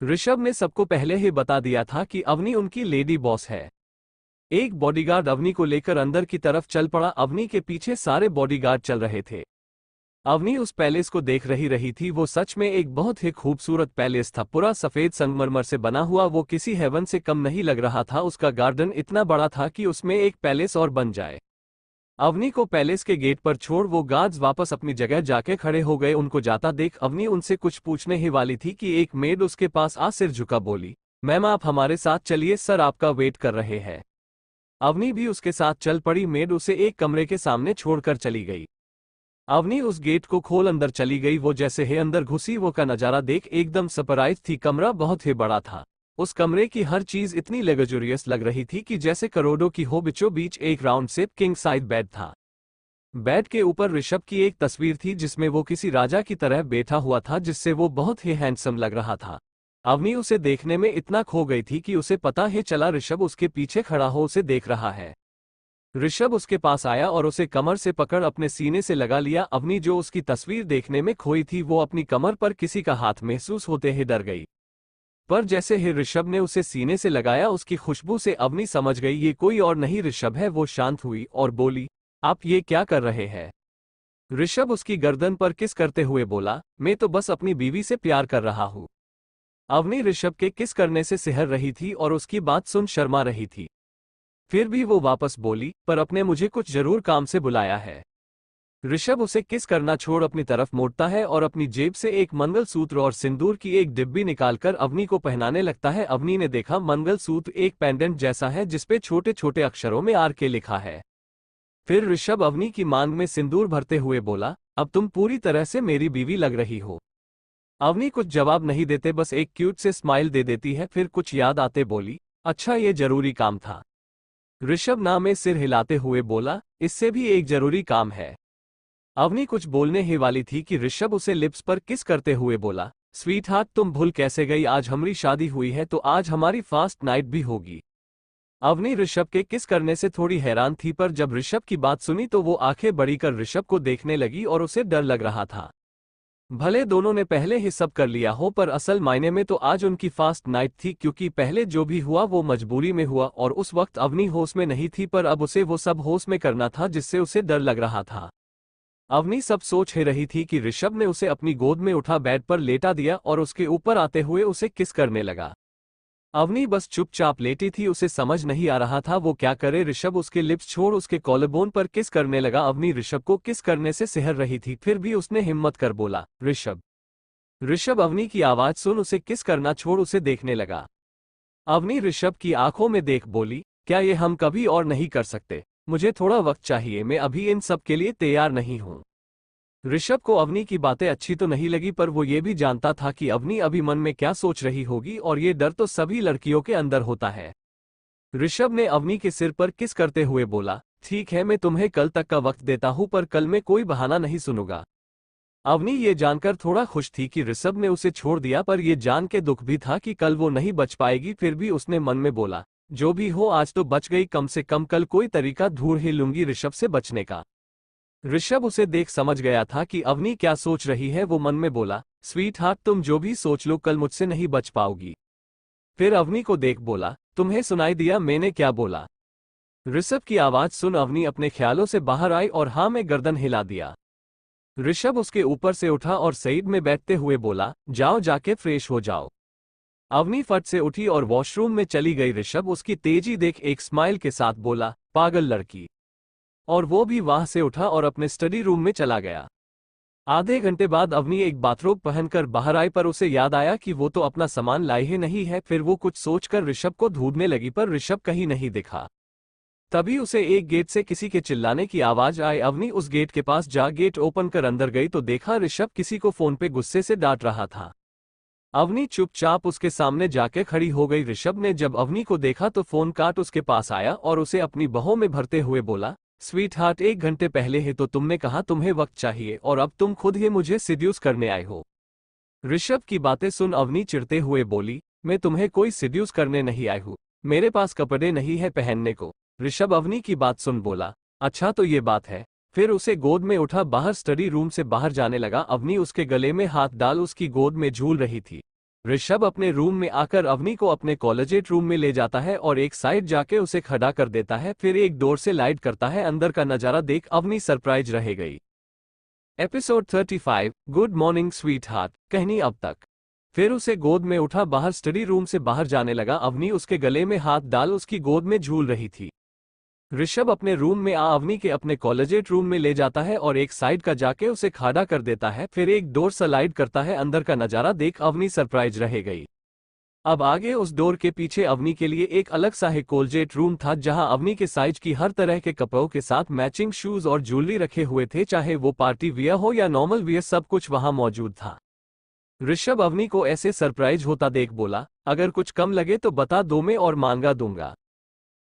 ऋषभ ने सबको पहले ही बता दिया था कि अवनी उनकी लेडी बॉस है। एक बॉडीगार्ड अवनी को लेकर अंदर की तरफ चल पड़ा। अवनी के पीछे सारे बॉडीगार्ड चल रहे थे। अवनी उस पैलेस को देख रही थी। वो सच में एक बहुत ही खूबसूरत पैलेस था, पूरा सफेद संगमरमर से बना हुआ। वो किसी हेवन से कम नहीं लग रहा था। उसका गार्डन इतना बड़ा था कि उसमें एक पैलेस और बन जाए। अवनी को पैलेस के गेट पर छोड़ वो गार्ड्स वापस अपनी जगह जाके खड़े हो गए। उनको जाता देख अवनी उनसे कुछ पूछने ही वाली थी कि एक मेड उसके पास आ सिर झुका बोली, मैम आप हमारे साथ चलिए, सर आपका वेट कर रहे हैं। अवनी भी उसके साथ चल पड़ी। मेड उसे एक कमरे के सामने छोड़कर चली गई। अवनी उस गेट को खोल अंदर चली गई। वो जैसे ही अंदर घुसी वो का नजारा देख एकदम सरप्राइज थी। कमरा बहुत ही बड़ा था। उस कमरे की हर चीज इतनी लग्जरियस लग रही थी कि जैसे करोड़ों की हो। बीचों बीच एक round shape king size bed था। बेड के ऊपर ऋषभ की एक तस्वीर थी जिसमें वो किसी राजा की तरह बैठा हुआ था, जिससे वो बहुत ही हैंडसम लग रहा था। अवनी उसे देखने में इतना खो गई थी कि उसे पता ही चला ऋषभ उसके पीछे खड़ा हो उसे देख रहा है। ऋषभ उसके पास आया और उसे कमर से पकड़ अपने सीने से लगा लिया। अवनी जो उसकी तस्वीर देखने में खोई थी वो अपनी कमर पर किसी का हाथ महसूस होते ही डर गई। पर जैसे ही ऋषभ ने उसे सीने से लगाया उसकी खुशबू से अवनी समझ गई ये कोई और नहीं ऋषभ है। वो शांत हुई और बोली, आप ये क्या कर रहे हैं? ऋषभ उसकी गर्दन पर किस करते हुए बोला, मैं तो बस अपनी बीवी से प्यार कर रहा हूँ। अवनी ऋषभ के किस करने से सिहर रही थी और उसकी बात सुन शर्मा रही थी। फिर भी वो वापस बोली, पर अपने मुझे कुछ जरूर काम से बुलाया है। ऋषभ उसे किस करना छोड़ अपनी तरफ मोड़ता है और अपनी जेब से एक मंगलसूत्र और सिंदूर की एक डिब्बी निकालकर अवनी को पहनाने लगता है। अवनी ने देखा मंगलसूत्र एक पेंडेंट जैसा है जिसपे छोटे छोटे अक्षरों में आर के लिखा है। फिर ऋषभ अवनी की मांग में सिंदूर भरते हुए बोला, अब तुम पूरी तरह से मेरी बीवी लग रही हो। अवनी कुछ जवाब नहीं देते, बस एक क्यूट से स्माइल दे देती है। फिर कुछ याद आते बोली, अच्छा ये जरूरी काम था। ऋषभ ना में सिर हिलाते हुए बोला, इससे भी एक जरूरी काम है। अवनी कुछ बोलने ही वाली थी कि ऋषभ उसे लिप्स पर किस करते हुए बोला, स्वीट हार्ट तुम भूल कैसे गई, आज हमारी शादी हुई है तो आज हमारी फास्ट नाइट भी होगी। अवनी ऋषभ के किस करने से थोड़ी हैरान थी, पर जब ऋषभ की बात सुनी तो वो आंखें बड़ी कर ऋषभ को देखने लगी और उसे डर लग रहा था। भले दोनों ने पहले ही सब कर लिया हो, पर असल मायने में तो आज उनकी फास्ट नाइट थी, क्योंकि पहले जो भी हुआ वो मजबूरी में हुआ और उस वक्त अवनी होश में नहीं थी, पर अब उसे वो सब होश में करना था जिससे उसे डर लग रहा था। अवनी सब सोच ही रही थी कि ऋषभ ने उसे अपनी गोद में उठा बेड पर लेटा दिया और उसके ऊपर आते हुए उसे किस करने लगा। अवनी बस चुपचाप लेटी थी, उसे समझ नहीं आ रहा था वो क्या करे। ऋषभ उसके लिप्स छोड़ उसके कॉलरबोन पर किस करने लगा। अवनी ऋषभ को किस करने से सिहर रही थी, फिर भी उसने हिम्मत कर बोला, ऋषभ। ऋषभ अवनी की आवाज सुन उसे किस करना छोड़ उसे देखने लगा। अवनी ऋषभ की आंखों में देख बोली, क्या ये हम कभी और नहीं कर सकते? मुझे थोड़ा वक्त चाहिए, मैं अभी इन सब के लिए तैयार नहीं हूं। ऋषभ को अवनी की बातें अच्छी तो नहीं लगी, पर वो ये भी जानता था कि अवनी अभी मन में क्या सोच रही होगी और ये डर तो सभी लड़कियों के अंदर होता है। ऋषभ ने अवनी के सिर पर किस करते हुए बोला, ठीक है मैं तुम्हें कल तक का वक्त देता हूं, पर कल मैं कोई बहाना नहीं सुनूंगा। अवनी ये जानकर थोड़ा खुश थी कि ऋषभ ने उसे छोड़ दिया, पर यह जान के दुख भी था कि कल वो नहीं बच पाएगी। फिर भी उसने मन में बोला, जो भी हो आज तो बच गई, कम से कम कल कोई तरीका ढूंढ ही लूंगी ऋषभ से बचने का। ऋषभ उसे देख समझ गया था कि अवनी क्या सोच रही है। वो मन में बोला, स्वीट हार्ट तुम जो भी सोच लो कल मुझसे नहीं बच पाओगी। फिर अवनी को देख बोला, तुम्हें सुनाई दिया मैंने क्या बोला? ऋषभ की आवाज सुन अवनी अपने ख्यालों से बाहर आई और हाँ में गर्दन हिला दिया। ऋषभ उसके ऊपर से उठा और साइड में बैठते हुए बोला, जाओ जाके फ्रेश हो जाओ। अवनी फट से उठी और वॉशरूम में चली गई। ऋषभ उसकी तेजी देख एक स्माइल के साथ बोला, पागल लड़की। और वो भी वहां से उठा और अपने स्टडी रूम में चला गया। आधे घंटे बाद अवनी एक बाथरोब पहनकर बाहर आई, पर उसे याद आया कि वो तो अपना सामान लाई ही नहीं है। फिर वो कुछ सोचकर ऋषभ को ढूंढने लगी, पर ऋषभ कहीं नहीं दिखा। तभी उसे एक गेट से किसी के चिल्लाने की आवाज आई। अवनी उस गेट के पास जा गेट ओपन कर अंदर गई तो देखा ऋषभ किसी को फोन पे गुस्से से डांट रहा था। अवनी चुपचाप उसके सामने जाके खड़ी हो गई। ऋषभ ने जब अवनी को देखा तो फोन काट उसके पास आया और उसे अपनी बाहों में भरते हुए बोला, स्वीट हार्ट एक घंटे पहले ही तो तुमने कहा तुम्हें वक्त चाहिए और अब तुम खुद ही मुझे सिड्यूस करने आए हो। ऋषभ की बातें सुन अवनी चिढ़ते हुए बोली, मैं तुम्हें कोई सिड्यूस करने नहीं आई हूँ, मेरे पास कपड़े नहीं है पहनने को। ऋषभ अवनी की बात सुन बोला, अच्छा तो ये बात है। फिर उसे गोद में उठा बाहर स्टडी रूम से बाहर जाने लगा। अवनी उसके गले में हाथ डाल उसकी गोद में झूल रही थी। ऋषभ अपने रूम में आकर अवनी को अपने कॉलेजेट रूम में ले जाता है और एक साइड जाके उसे खड़ा कर देता है। फिर एक डोर से लाइट करता है। अंदर का नजारा देख अवनी सरप्राइज रह गई। Episode 35 good morning sweet heart कहानी अब तक। फिर उसे गोद में उठा बाहर स्टडी रूम से बाहर जाने लगा। अवनी उसके गले में हाथ डाल उसकी गोद में झूल रही थी। ऋषभ अपने रूम में अवनी के अपने कॉलेजेट रूम में ले जाता है और एक साइड का जाके उसे खड़ा कर देता है। फिर एक डोर स्लाइड करता है। अंदर का नजारा देख अवनी सरप्राइज रह गई। अब आगे उस डोर के पीछे अवनी के लिए एक अलग सा है कॉलेजेट रूम था, जहां अवनी के साइज की हर तरह के कपड़ों के साथ मैचिंग शूज और ज्वेलरी रखे हुए थे, चाहे वो पार्टी वियर हो या नॉर्मल वियर, सब कुछ वहां मौजूद था। ऋषभ अवनी को ऐसे सरप्राइज होता देख बोला, अगर कुछ कम लगे तो बता दो मैं और महंगा दूंगा।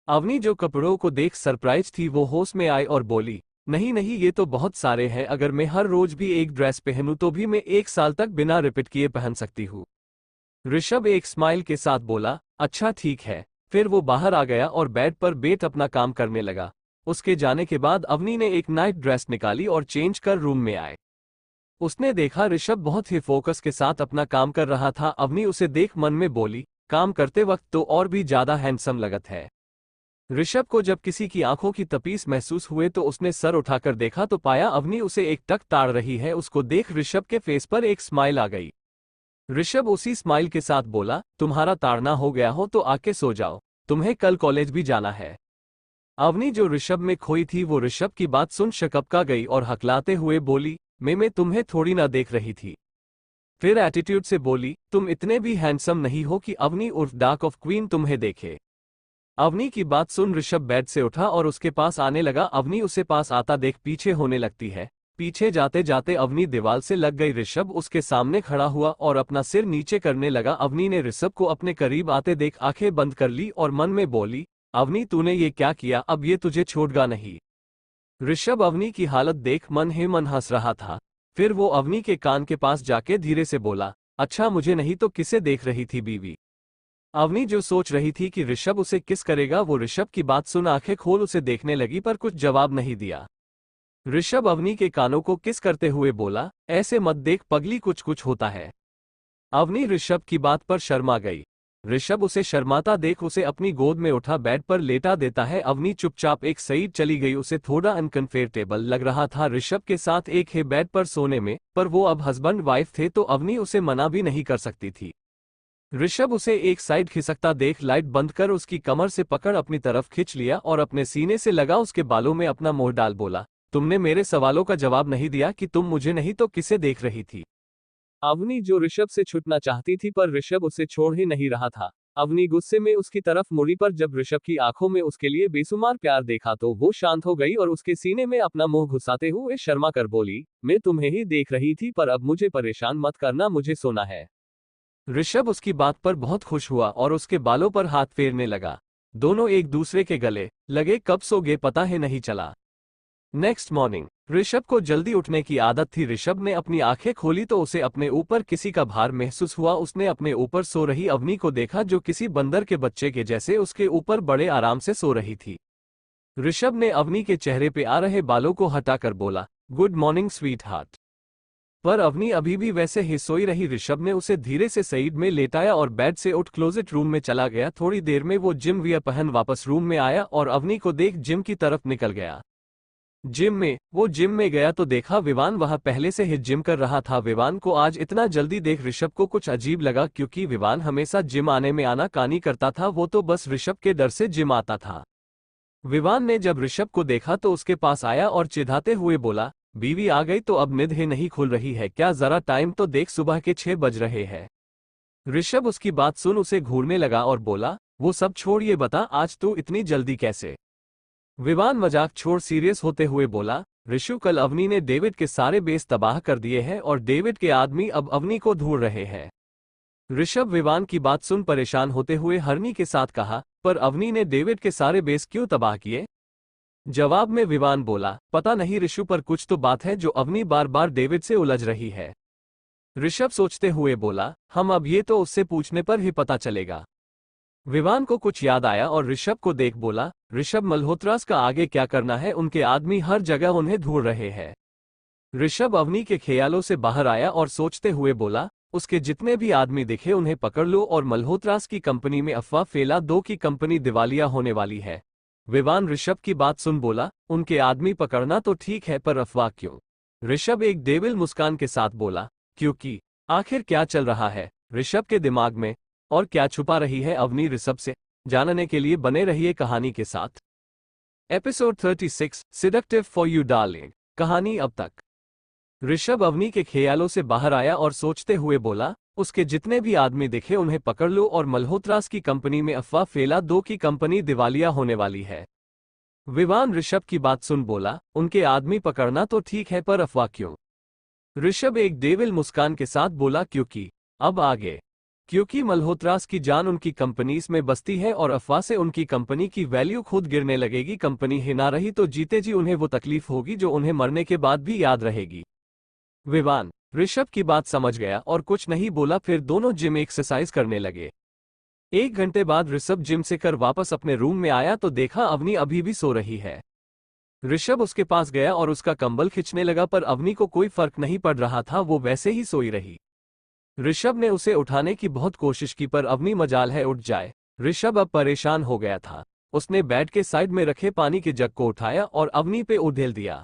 अवनी जो कपड़ों को देख सरप्राइज थी वो होश में आई और बोली, नहीं नहीं ये तो बहुत सारे हैं, अगर मैं हर रोज भी एक ड्रेस पहनूं तो भी मैं 1 साल तक बिना रिपीट किए पहन सकती हूँ। ऋषभ एक स्माइल के साथ बोला, अच्छा ठीक है। फिर वो बाहर आ गया और बेड पर बैठ अपना काम करने लगा। उसके जाने के बाद अवनी ने एक नाइट ड्रेस निकाली और चेंज कर रूम में आए। उसने देखा ऋषभ बहुत ही फोकस के साथ अपना काम कर रहा था। अवनी उसे देख मन में बोली, काम करते वक्त तो और भी ज्यादा हैंडसम लगत है। ऋषभ को जब किसी की आंखों की तपीस महसूस हुए तो उसने सर उठाकर देखा तो पाया अवनी उसे एक टक ताड़ रही है। उसको देख ऋषभ के फेस पर एक स्माइल आ गई। ऋषभ उसी स्माइल के साथ बोला, तुम्हारा ताड़ना हो गया हो तो आके सो जाओ, तुम्हें कल कॉलेज भी जाना है। अवनी जो ऋषभ में खोई थी वो ऋषभ की बात सुन शकपका गई और हकलाते हुए बोली, मैं तुम्हें थोड़ी ना देख रही थी। फिर एटीट्यूड से बोली, तुम इतने भी हैंडसम नहीं हो कि अवनी उर्फ डार्क ऑफ क्वीन तुम्हें देखे। अवनी की बात सुन ऋषभ बेड से उठा और उसके पास आने लगा। अवनी उसे पास आता देख पीछे होने लगती है। पीछे जाते जाते अवनी दीवार से लग गई। ऋषभ उसके सामने खड़ा हुआ और अपना सिर नीचे करने लगा। अवनी ने ऋषभ को अपने करीब आते देख आंखें बंद कर ली और मन में बोली, अवनी तूने ये क्या किया, अब ये तुझे छोड़गा नहीं। ऋषभ अवनी की हालत देख मन ही मन हंस रहा था। फिर वो अवनी के कान के पास जाके धीरे से बोला, अच्छा मुझे नहीं तो किसे देख रही थी बीवी। अवनी जो सोच रही थी कि ऋषभ उसे किस करेगा, वो ऋषभ की बात सुन आंखें खोल उसे देखने लगी पर कुछ जवाब नहीं दिया। ऋषभ अवनी के कानों को किस करते हुए बोला, ऐसे मत देख पगली, कुछ कुछ होता है। अवनी ऋषभ की बात पर शर्मा गई। ऋषभ उसे शर्माता देख उसे अपनी गोद में उठा बेड पर लेटा देता है। अवनी चुपचाप एक साइड चली गई। उसे थोड़ा अनकंफर्टेबल लग रहा था ऋषभ के साथ एक ही बेड पर सोने में, पर वो अब हस्बैंड वाइफ थे तो अवनी उसे मना भी नहीं कर सकती थी। ऋषभ उसे एक साइड खिसकता देख लाइट बंद कर उसकी कमर से पकड़ अपनी तरफ खींच लिया और अपने सीने से लगा उसके बालों में अपना मुंह डाल बोला, तुमने मेरे सवालों का जवाब नहीं दिया कि तुम मुझे नहीं तो किसे देख रही थी। अवनी जो ऋषभ से छूटना चाहती थी पर ऋषभ उसे छोड़ ही नहीं रहा था। अवनी गुस्से में उसकी तरफ मुड़ी पर जब ऋषभ की आंखों में उसके लिए बेसुमार प्यार देखा तो वो शांत हो गई और उसके सीने में अपना मुंह घुसाते हुए शर्मा कर बोली, मैं तुम्हें ही देख रही थी पर अब मुझे परेशान मत करना, मुझे सोना है। ऋषभ उसकी बात पर बहुत खुश हुआ और उसके बालों पर हाथ फेरने लगा। दोनों एक दूसरे के गले लगे, कब सो गए पता ही नहीं चला। नेक्स्ट मॉर्निंग ऋषभ को जल्दी उठने की आदत थी। ऋषभ ने अपनी आंखें खोली तो उसे अपने ऊपर किसी का भार महसूस हुआ। उसने अपने ऊपर सो रही अवनी को देखा जो किसी बंदर के बच्चे के जैसे उसके ऊपर बड़े आराम से सो रही थी। ऋषभ ने अवनी के चेहरे पे आ रहे बालों को हटाकर बोला, गुड मॉर्निंग स्वीट हार्ट। पर अवनी अभी भी वैसे ही सोई रही। ऋषभ ने उसे धीरे से साइड में लेटाया और बेड से उठ क्लोजेट रूम में चला गया। थोड़ी देर में वो जिम वियर पहन वापस रूम में आया और अवनी को देख जिम की तरफ निकल गया। जिम में गया तो देखा विवान वहां पहले से ही जिम कर रहा था। विवान को आज इतना जल्दी देख ऋषभ को कुछ अजीब लगा क्योंकि विवान हमेशा जिम आने में आनाकानी करता था। वो तो बस ऋषभ के डर से जिम आता था। विवान ने जब ऋषभ को देखा तो उसके पास आया और चिढ़ाते हुए बोला, बीवी आ गई तो अब निद ही नहीं खुल रही है क्या, जरा टाइम तो देख, सुबह के 6 बज रहे हैं। ऋषभ उसकी बात सुन उसे घूरने लगा और बोला, वो सब छोड़ ये बता आज तू इतनी जल्दी कैसे। विवान मजाक छोड़ सीरियस होते हुए बोला, ऋषु कल अवनी ने डेविड के सारे बेस तबाह कर दिए हैं और डेविड के आदमी अब अवनी को ढूंढ रहे हैं। ऋषभ विवान की बात सुन परेशान होते हुए हरनी के साथ कहा, पर अवनी ने डेविड के सारे बेस क्यों तबाह किए। जवाब में विवान बोला, पता नहीं ऋषु, पर कुछ तो बात है जो अवनी बार बार डेविड से उलझ रही है। ऋषभ सोचते हुए बोला, हम अब ये तो उससे पूछने पर ही पता चलेगा। विवान को कुछ याद आया और ऋषभ को देख बोला, ऋषभ मल्होत्रास का आगे क्या करना है, उनके आदमी हर जगह उन्हें ढूंढ रहे हैं। ऋषभ अवनी के ख्यालों से बाहर आया और सोचते हुए बोला, उसके जितने भी आदमी दिखे उन्हें पकड़ लो और मल्होत्रास की कंपनी में अफवाह फैला दो कि कंपनी दिवालिया होने वाली है। विवान ऋषभ की बात सुन बोला, उनके आदमी पकड़ना तो ठीक है पर अफवाह क्यों। ऋषभ एक डेविल मुस्कान के साथ बोला, क्योंकि आखिर क्या चल रहा है ऋषभ के दिमाग में और क्या छुपा रही है अवनी ऋषभ से, जानने के लिए बने रहिए कहानी के साथ। Episode 36 seductive for you darling. कहानी अब तक। ऋषभ अवनी के ख्यालों से बाहर आया और सोचते हुए बोला, उसके जितने भी आदमी दिखे उन्हें पकड़ लो और मल्होत्रास की कंपनी में अफवाह फैला दो कि कंपनी दिवालिया होने वाली है। विवान ऋषभ की बात सुन बोला, उनके आदमी पकड़ना तो ठीक है पर अफवाह क्यों। ऋषभ एक डेविल मुस्कान के साथ बोला, क्योंकि अब आगे क्योंकि मल्होत्रास की जान उनकी कंपनीज में बसती है और अफवाह से उनकी कंपनी की वैल्यू खुद गिरने लगेगी। कंपनी ही ना रही तो जीते जी उन्हें वो तकलीफ होगी जो उन्हें मरने के बाद भी याद रहेगी। विवान ऋषभ की बात समझ गया और कुछ नहीं बोला। फिर दोनों जिम एक्सरसाइज करने लगे। 1 घंटे बाद ऋषभ जिम से कर वापस अपने रूम में आया तो देखा अवनी अभी भी सो रही है। ऋषभ उसके पास गया और उसका कंबल खींचने लगा पर अवनी को कोई फर्क नहीं पड़ रहा था, वो वैसे ही सोई रही। ऋषभ ने उसे उठाने की बहुत कोशिश की पर अवनी मजाल है उठ जाए। ऋषभ अब परेशान हो गया था। उसने बेड के साइड में रखे पानी के जग को उठाया और अवनी पे उधेल दिया।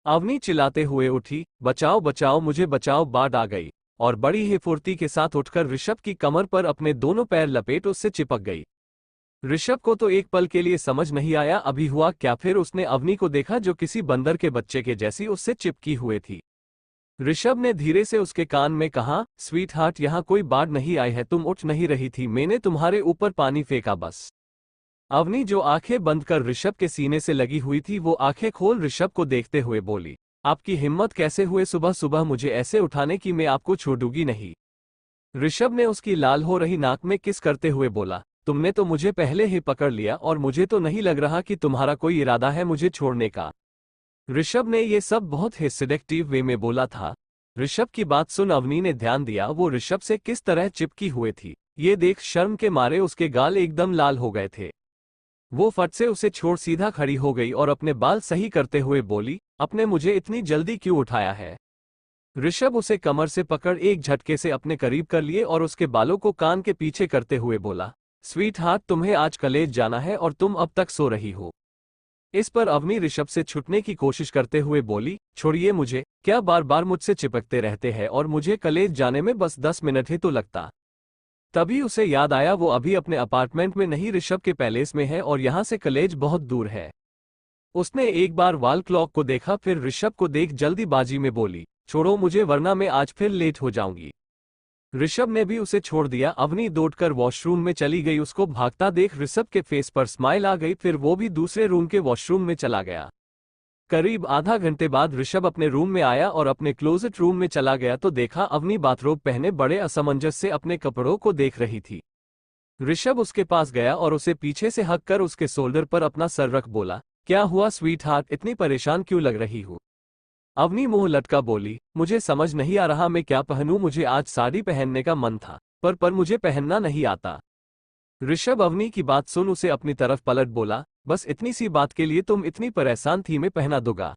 अवनी चिल्लाते हुए उठी, बचाओ बचाओ मुझे बचाओ, बाढ़ आ गई। और बड़ी ही फुर्ती के साथ उठकर ऋषभ की कमर पर अपने दोनों पैर लपेट उससे चिपक गई। ऋषभ को तो एक पल के लिए समझ नहीं आया अभी हुआ क्या। फिर उसने अवनी को देखा जो किसी बंदर के बच्चे के जैसी उससे चिपकी हुए थी। ऋषभ ने धीरे से उसके कान में कहा, स्वीट हार्ट, यहाँ कोई बाढ़ नहीं आई है, तुम उठ नहीं रही थी, मैंने तुम्हारे ऊपर पानी फेंका बस। अवनी जो आंखें बंद कर ऋषभ के सीने से लगी हुई थी वो आंखें खोल ऋषभ को देखते हुए बोली, आपकी हिम्मत कैसे हुए सुबह सुबह मुझे ऐसे उठाने की, मैं आपको छोड़ूंगी नहीं। ऋषभ ने उसकी लाल हो रही नाक में किस करते हुए बोला, तुमने तो मुझे पहले ही पकड़ लिया और मुझे तो नहीं लग रहा कि तुम्हारा कोई इरादा है मुझे छोड़ने का। ऋषभ ने ये सब बहुत ही सिडेक्टिव वे में बोला था। ऋषभ की बात सुन अवनी ने ध्यान दिया वो ऋषभ से किस तरह चिपकी हुए थी। ये देख शर्म के मारे उसके गाल एकदम लाल हो गए थे। वो फट से उसे छोड़ सीधा खड़ी हो गई और अपने बाल सही करते हुए बोली, अपने मुझे इतनी जल्दी क्यों उठाया है। ऋषभ उसे कमर से पकड़ एक झटके से अपने करीब कर लिए और उसके बालों को कान के पीछे करते हुए बोला, स्वीट हार्ट, तुम्हें आज कॉलेज जाना है और तुम अब तक सो रही हो। इस पर अवनी ऋषभ से छुटने की कोशिश करते हुए बोली, छोड़िए मुझे, क्या बार बार मुझसे चिपकते रहते हैं और मुझे कॉलेज जाने में बस 10 मिनट ही तो लगता। तभी उसे याद आया वो अभी अपने अपार्टमेंट में नहीं ऋषभ के पैलेस में है और यहाँ से कॉलेज बहुत दूर है। उसने एक बार वॉल क्लॉक को देखा फिर ऋषभ को देख जल्दीबाजी में बोली, छोड़ो मुझे वरना मैं आज फिर लेट हो जाऊंगी। ऋषभ ने भी उसे छोड़ दिया। अवनी दौड़कर वॉशरूम में चली गई। उसको भागता देख ऋषभ के फेस पर स्माइल आ गई। फिर वो भी दूसरे रूम के वॉशरूम में चला गया। करीब आधा घंटे बाद ऋषभ अपने रूम में आया और अपने क्लोजेट रूम में चला गया तो देखा अवनी बाथरोब पहने बड़े असमंजस से अपने कपड़ों को देख रही थी। ऋषभ उसके पास गया और उसे पीछे से हक कर उसके शोल्डर पर अपना सर रख बोला, क्या हुआ स्वीट हार्ट, इतनी परेशान क्यों लग रही हो। अवनी मुंह लटका बोली, मुझे समझ नहीं आ रहा मैं क्या पहनूं, मुझे आज साड़ी पहनने का मन था पर मुझे पहनना नहीं आता। ऋषभ अवनी की बात सुन उसे अपनी तरफ पलट बोला, बस इतनी सी बात के लिए तुम इतनी परेशान थी, मैं पहना दूंगा।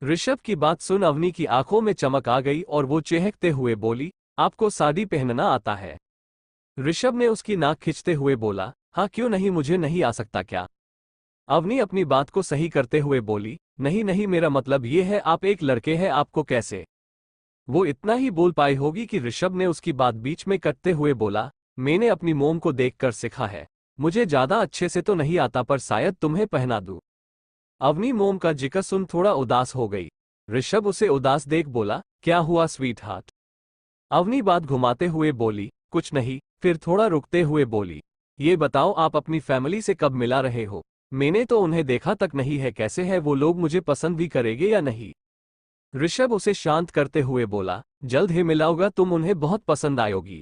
ऋषभ की बात सुन अवनी की आंखों में चमक आ गई और वो चहकते हुए बोली, आपको साड़ी पहनना आता है। ऋषभ ने उसकी नाक खींचते हुए बोला, हाँ क्यों नहीं, मुझे नहीं आ सकता क्या। अवनी अपनी बात को सही करते हुए बोली, नहीं नहीं, मेरा मतलब ये है आप एक लड़के हैं, आपको कैसे। वो इतना ही बोल पाई होगी कि ऋषभ ने उसकी बात बीच में कटते हुए बोला, मैंने अपनी मोम को देखकर सीखा है, मुझे ज्यादा अच्छे से तो नहीं आता पर शायद तुम्हें पहना दूं। अवनी मोम का जिक्र सुन थोड़ा उदास हो गई। ऋषभ उसे उदास देख बोला, क्या हुआ स्वीट हार्ट। अवनी बात घुमाते हुए बोली, कुछ नहीं। फिर थोड़ा रुकते हुए बोली, ये बताओ आप अपनी फैमिली से कब मिला रहे हो, मैंने तो उन्हें देखा तक नहीं है, कैसे है वो लोग, मुझे पसंद भी करेंगे या नहीं। ऋषभ उसे शांत करते हुए बोला, जल्द ही मिलाऊंगा, तुम उन्हें बहुत पसंद आयोगी।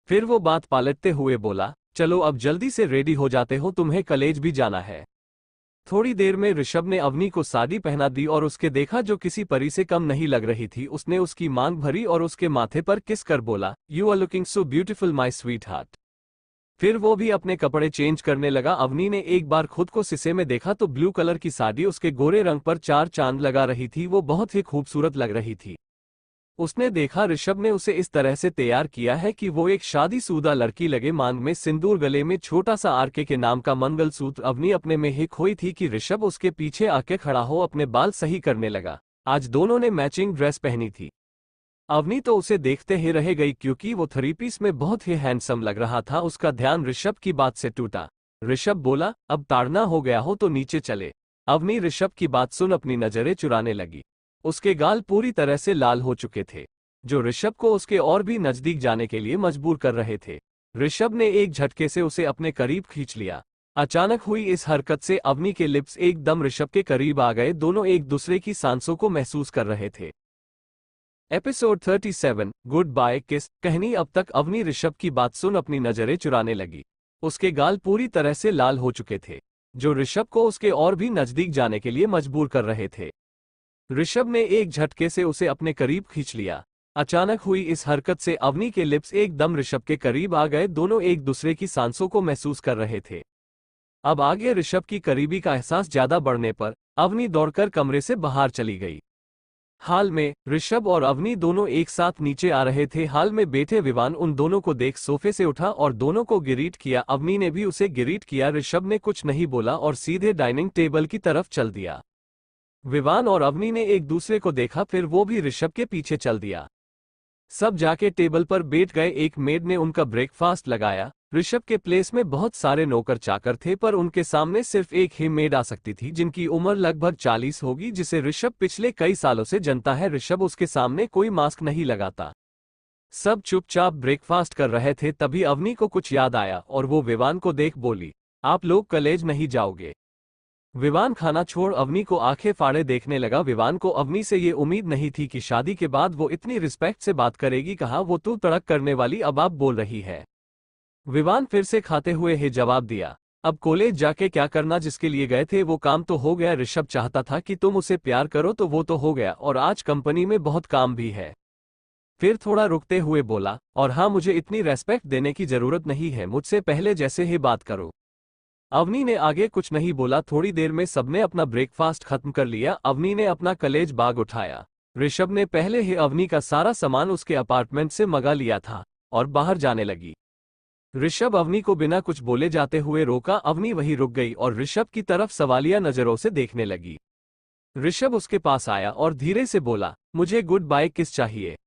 फिर वो बात पालटते हुए बोला, चलो अब जल्दी से रेडी हो जाते हो, तुम्हें कॉलेज भी जाना है। थोड़ी देर में ऋषभ ने अवनी को साड़ी पहना दी और उसके देखा जो किसी परी से कम नहीं लग रही थी। उसने उसकी मांग भरी और उसके माथे पर किस कर बोला, you are looking so beautiful my sweetheart. फिर वो भी अपने कपड़े चेंज करने लगा। अवनी ने एक बार खुद को शीशे में देखा तो ब्लू कलर की साड़ी उसके गोरे रंग पर 4 चांद लगा रही थी, वो बहुत ही खूबसूरत लग रही थी। उसने देखा ऋषभ ने उसे इस तरह से तैयार किया है कि वो एक शादीशुदा लड़की लगे, मांग में सिंदूर, गले में छोटा सा आरके के नाम का मंगलसूत्र। अवनी अपने में ही खोई थी कि ऋषभ उसके पीछे आके खड़ा हो अपने बाल सही करने लगा। आज दोनों ने मैचिंग ड्रेस पहनी थी। अवनी तो उसे देखते ही रह गई क्योंकि वो 3 पीस में बहुत ही हैंडसम लग रहा था। उसका ध्यान ऋषभ की बात से टूटा। ऋषभ बोला, अब ताड़ना हो गया हो तो नीचे चले। अवनी ऋषभ की बात सुन अपनी नजरें चुराने लगी। उसके गाल पूरी तरह से लाल हो चुके थे जो ऋषभ को उसके और भी नजदीक जाने के लिए मजबूर कर रहे थे। ऋषभ ने एक झटके से उसे अपने करीब खींच लिया। अचानक हुई इस हरकत से अवनी के लिप्स एकदम ऋषभ के करीब आ गए। दोनों एक दूसरे की सांसों को महसूस कर रहे थे। एपिसोड 37 गुड बाय किस। कहानी अब तक अवनी ऋषभ की बात सुन अपनी नजरें चुराने लगी। उसके गाल पूरी तरह से लाल हो चुके थे जो ऋषभ को उसके और भी नजदीक जाने के लिए मजबूर कर रहे थे। ऋषभ ने एक झटके से उसे अपने करीब खींच लिया। अचानक हुई इस हरकत से अवनी के लिप्स एकदम ऋषभ के करीब आ गए। दोनों एक दूसरे की सांसों को महसूस कर रहे थे। अब आगे ऋषभ की करीबी का एहसास ज्यादा बढ़ने पर अवनी दौड़कर कमरे से बाहर चली गई। हाल में ऋषभ और अवनी दोनों एक साथ नीचे आ रहे थे। हाल में बैठे विवान उन दोनों को देख सोफे से उठा और दोनों को गिरीट किया। अवनी ने भी उसे गिरीट किया। ऋषभ ने कुछ नहीं बोला और सीधे डाइनिंग टेबल की तरफ चल दिया। विवान और अवनी ने एक दूसरे को देखा, फिर वो भी ऋषभ के पीछे चल दिया। सब जाके टेबल पर बैठ गए। एक मेड ने उनका ब्रेकफास्ट लगाया। ऋषभ के प्लेस में बहुत सारे नौकर चाकर थे, पर उनके सामने सिर्फ एक ही मेड आ सकती थी, जिनकी उम्र लगभग 40 होगी, जिसे ऋषभ पिछले कई सालों से जानता है। ऋषभ उसके सामने कोई मास्क नहीं लगाता। सब चुपचाप ब्रेकफास्ट कर रहे थे, तभी अवनी को कुछ याद आया और वो विवान को देख बोली, आप लोग कॉलेज नहीं जाओगे? विवान खाना छोड़ अवनी को आंखें फाड़े देखने लगा। विवान को अवनी से ये उम्मीद नहीं थी कि शादी के बाद वो इतनी रिस्पेक्ट से बात करेगी। कहा, वो तू तड़क करने वाली अब आप बोल रही है? विवान फिर से खाते हुए ही जवाब दिया, अब कॉलेज जाके क्या करना? जिसके लिए गए थे वो काम तो हो गया। ऋषभ चाहता था कि तुम उसे प्यार करो तो वो तो हो गया, और आज कंपनी में बहुत काम भी है। फिर थोड़ा रुकते हुए बोला, और हाँ, मुझे इतनी रेस्पेक्ट देने की जरूरत नहीं है, मुझसे पहले जैसे ही बात करो। अवनी ने आगे कुछ नहीं बोला। थोड़ी देर में सबने अपना ब्रेकफास्ट खत्म कर लिया। अवनी ने अपना कॉलेज बैग उठाया। ऋषभ ने पहले ही अवनी का सारा सामान उसके अपार्टमेंट से मंगा लिया था और बाहर जाने लगी। ऋषभ अवनी को बिना कुछ बोले जाते हुए रोका। अवनी वहीं रुक गई और ऋषभ की तरफ सवालिया नजरों से देखने लगी। ऋषभ उसके पास आया और धीरे से बोला, मुझे गुड बाय किस चाहिए?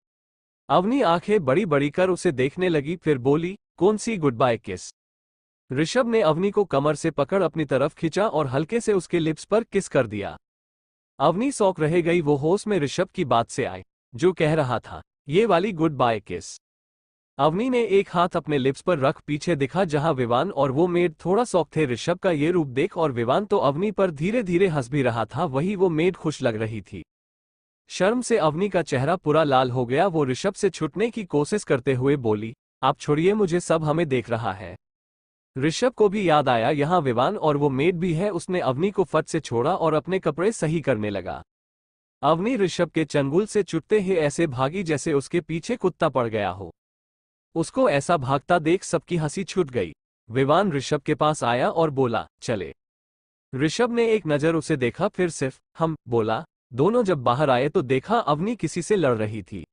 अवनी आंखें बड़ी बड़ी कर उसे देखने लगी, फिर बोली, कौन सी गुड बाय किस? ऋषभ ने अवनी को कमर से पकड़ अपनी तरफ खींचा और हल्के से उसके लिप्स पर किस कर दिया। अवनी शौक रह गई। वो होश में ऋषभ की बात से आई, जो कह रहा था, ये वाली गुड बाय किस। अवनी ने एक हाथ अपने लिप्स पर रख पीछे दिखा जहां विवान और वो मेड थोड़ा शौक थे ऋषभ का ये रूप देख, और विवान तो अवनी पर धीरे धीरे हंस भी रहा था, वही वो मेड खुश लग रही थी। शर्म से अवनी का चेहरा पूरा लाल हो गया। वो ऋषभ से छुटने की कोशिश करते हुए बोली, आप छोड़िए मुझे, सब हमें देख रहा है। ऋषभ को भी याद आया यहाँ विवान और वो मेड भी है। उसने अवनी को फट से छोड़ा और अपने कपड़े सही करने लगा। अवनी ऋषभ के चंगुल से छूटते ही ऐसे भागी जैसे उसके पीछे कुत्ता पड़ गया हो। उसको ऐसा भागता देख सबकी हंसी छूट गई। विवान ऋषभ के पास आया और बोला, चले। ऋषभ ने एक नजर उसे देखा, फिर सिर्फ हम बोला। दोनों जब बाहर आए तो देखा अवनी किसी से लड़ रही थी।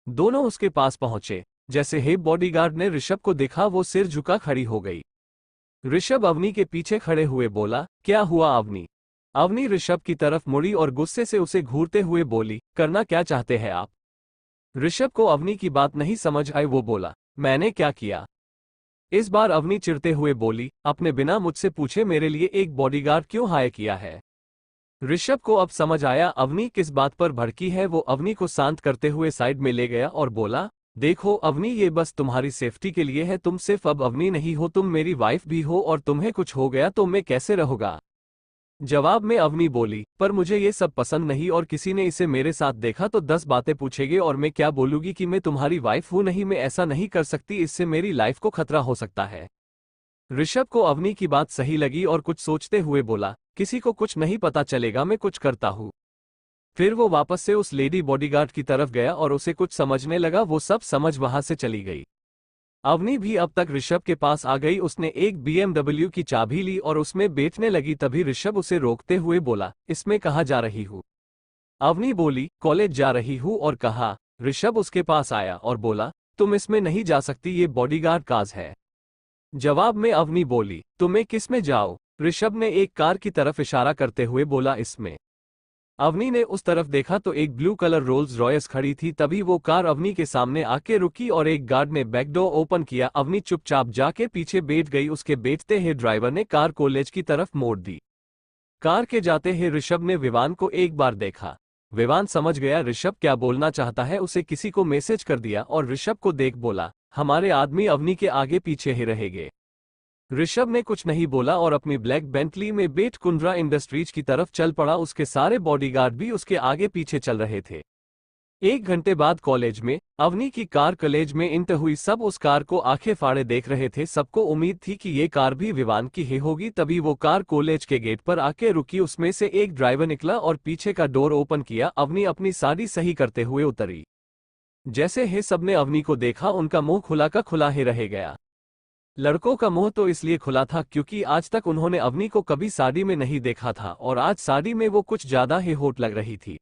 दोनों उसके पास पहुंचे। जैसे ही बॉडीगार्ड ने ऋषभ को देखा वो सिर झुका खड़ी हो गई। ऋषभ अवनी के पीछे खड़े हुए बोला, क्या हुआ अवनी? अवनी ऋषभ की तरफ मुड़ी और गुस्से से उसे घूरते हुए बोली, करना क्या चाहते हैं आप? ऋषभ को अवनी की बात नहीं समझ आई। वो बोला, मैंने क्या किया? इस बार अवनी चिढ़ते हुए बोली, अपने बिना मुझसे पूछे मेरे लिए एक बॉडीगार्ड क्यों हायर किया है? ऋषभ को अब समझ आया अवनी किस बात पर भड़की है। वो अवनी को शांत करते हुए साइड में ले गया और बोला, देखो अवनी, ये बस तुम्हारी सेफ्टी के लिए है। तुम सिर्फ अब अवनी नहीं हो, तुम मेरी वाइफ भी हो, और तुम्हें कुछ हो गया तो मैं कैसे रहूंगा? जवाब में अवनी बोली, पर मुझे ये सब पसंद नहीं, और किसी ने इसे मेरे साथ देखा तो 10 बातें पूछेंगे और मैं क्या बोलूंगी कि मैं तुम्हारी वाइफ हूं? नहीं, मैं ऐसा नहीं कर सकती, इससे मेरी लाइफ को खतरा हो सकता है। ऋषभ को अवनी की बात सही लगी और कुछ सोचते हुए बोला, किसी को कुछ नहीं पता चलेगा, मैं कुछ करता हूं। फिर वो वापस से उस लेडी बॉडीगार्ड की तरफ गया और उसे कुछ समझने लगा। वो सब समझ वहां से चली गई। अवनी भी अब तक ऋषभ के पास आ गई। उसने एक BMW की चाबी ली और उसमें बैठने लगी। तभी ऋषभ उसे रोकते हुए बोला, इसमें कहाँ जा रही हूँ? अवनी बोली, कॉलेज जा रही हूँ। और कहा। ऋषभ उसके पास आया और बोला, तुम इसमें नहीं जा सकती, ये बॉडीगार्ड काज है। जवाब में अवनी बोली, तुम्हें किस में जाओ? ऋषभ ने एक कार की तरफ इशारा करते हुए बोला, इसमें। अवनी ने उस तरफ देखा तो एक ब्लू कलर रोल्स रॉयस खड़ी थी। तभी वो कार अवनी के सामने आके रुकी और एक गार्ड ने बैकडोर ओपन किया। अवनी चुपचाप जाके पीछे बैठ गई। उसके बैठते ही ड्राइवर ने कार कॉलेज की तरफ मोड़ दी। कार के जाते ही ऋषभ ने विवान को एक बार देखा। विवान समझ गया ऋषभ क्या बोलना चाहता है। उसे किसी को मैसेज कर दिया और ऋषभ को देख बोला, हमारे आदमी अवनी के आगे पीछे ही रहेंगे। ऋषभ ने कुछ नहीं बोला और अपनी ब्लैक बेंटली में बैठ कुंद्रा इंडस्ट्रीज की तरफ चल पड़ा। उसके सारे बॉडीगार्ड भी उसके आगे पीछे चल रहे थे। 1 घंटे बाद कॉलेज में अवनी की कार कॉलेज में इंटर हुई। सब उस कार को आंखें फाड़े देख रहे थे। सबको उम्मीद थी कि ये कार भी विवान की ही होगी। तभी वो कार कॉलेज के गेट पर आके रुकी। उसमें से एक ड्राइवर निकला और पीछे का डोर ओपन किया। अवनी अपनी साड़ी सही करते हुए उतरी। जैसे ही सबने अवनी को देखा उनका मुंह खुला का खुला ही रह गया। लड़कों का मुंह तो इसलिए खुला था क्योंकि आज तक उन्होंने अवनी को कभी साड़ी में नहीं देखा था और आज साड़ी में वो कुछ ज्यादा ही हॉट लग रही थी।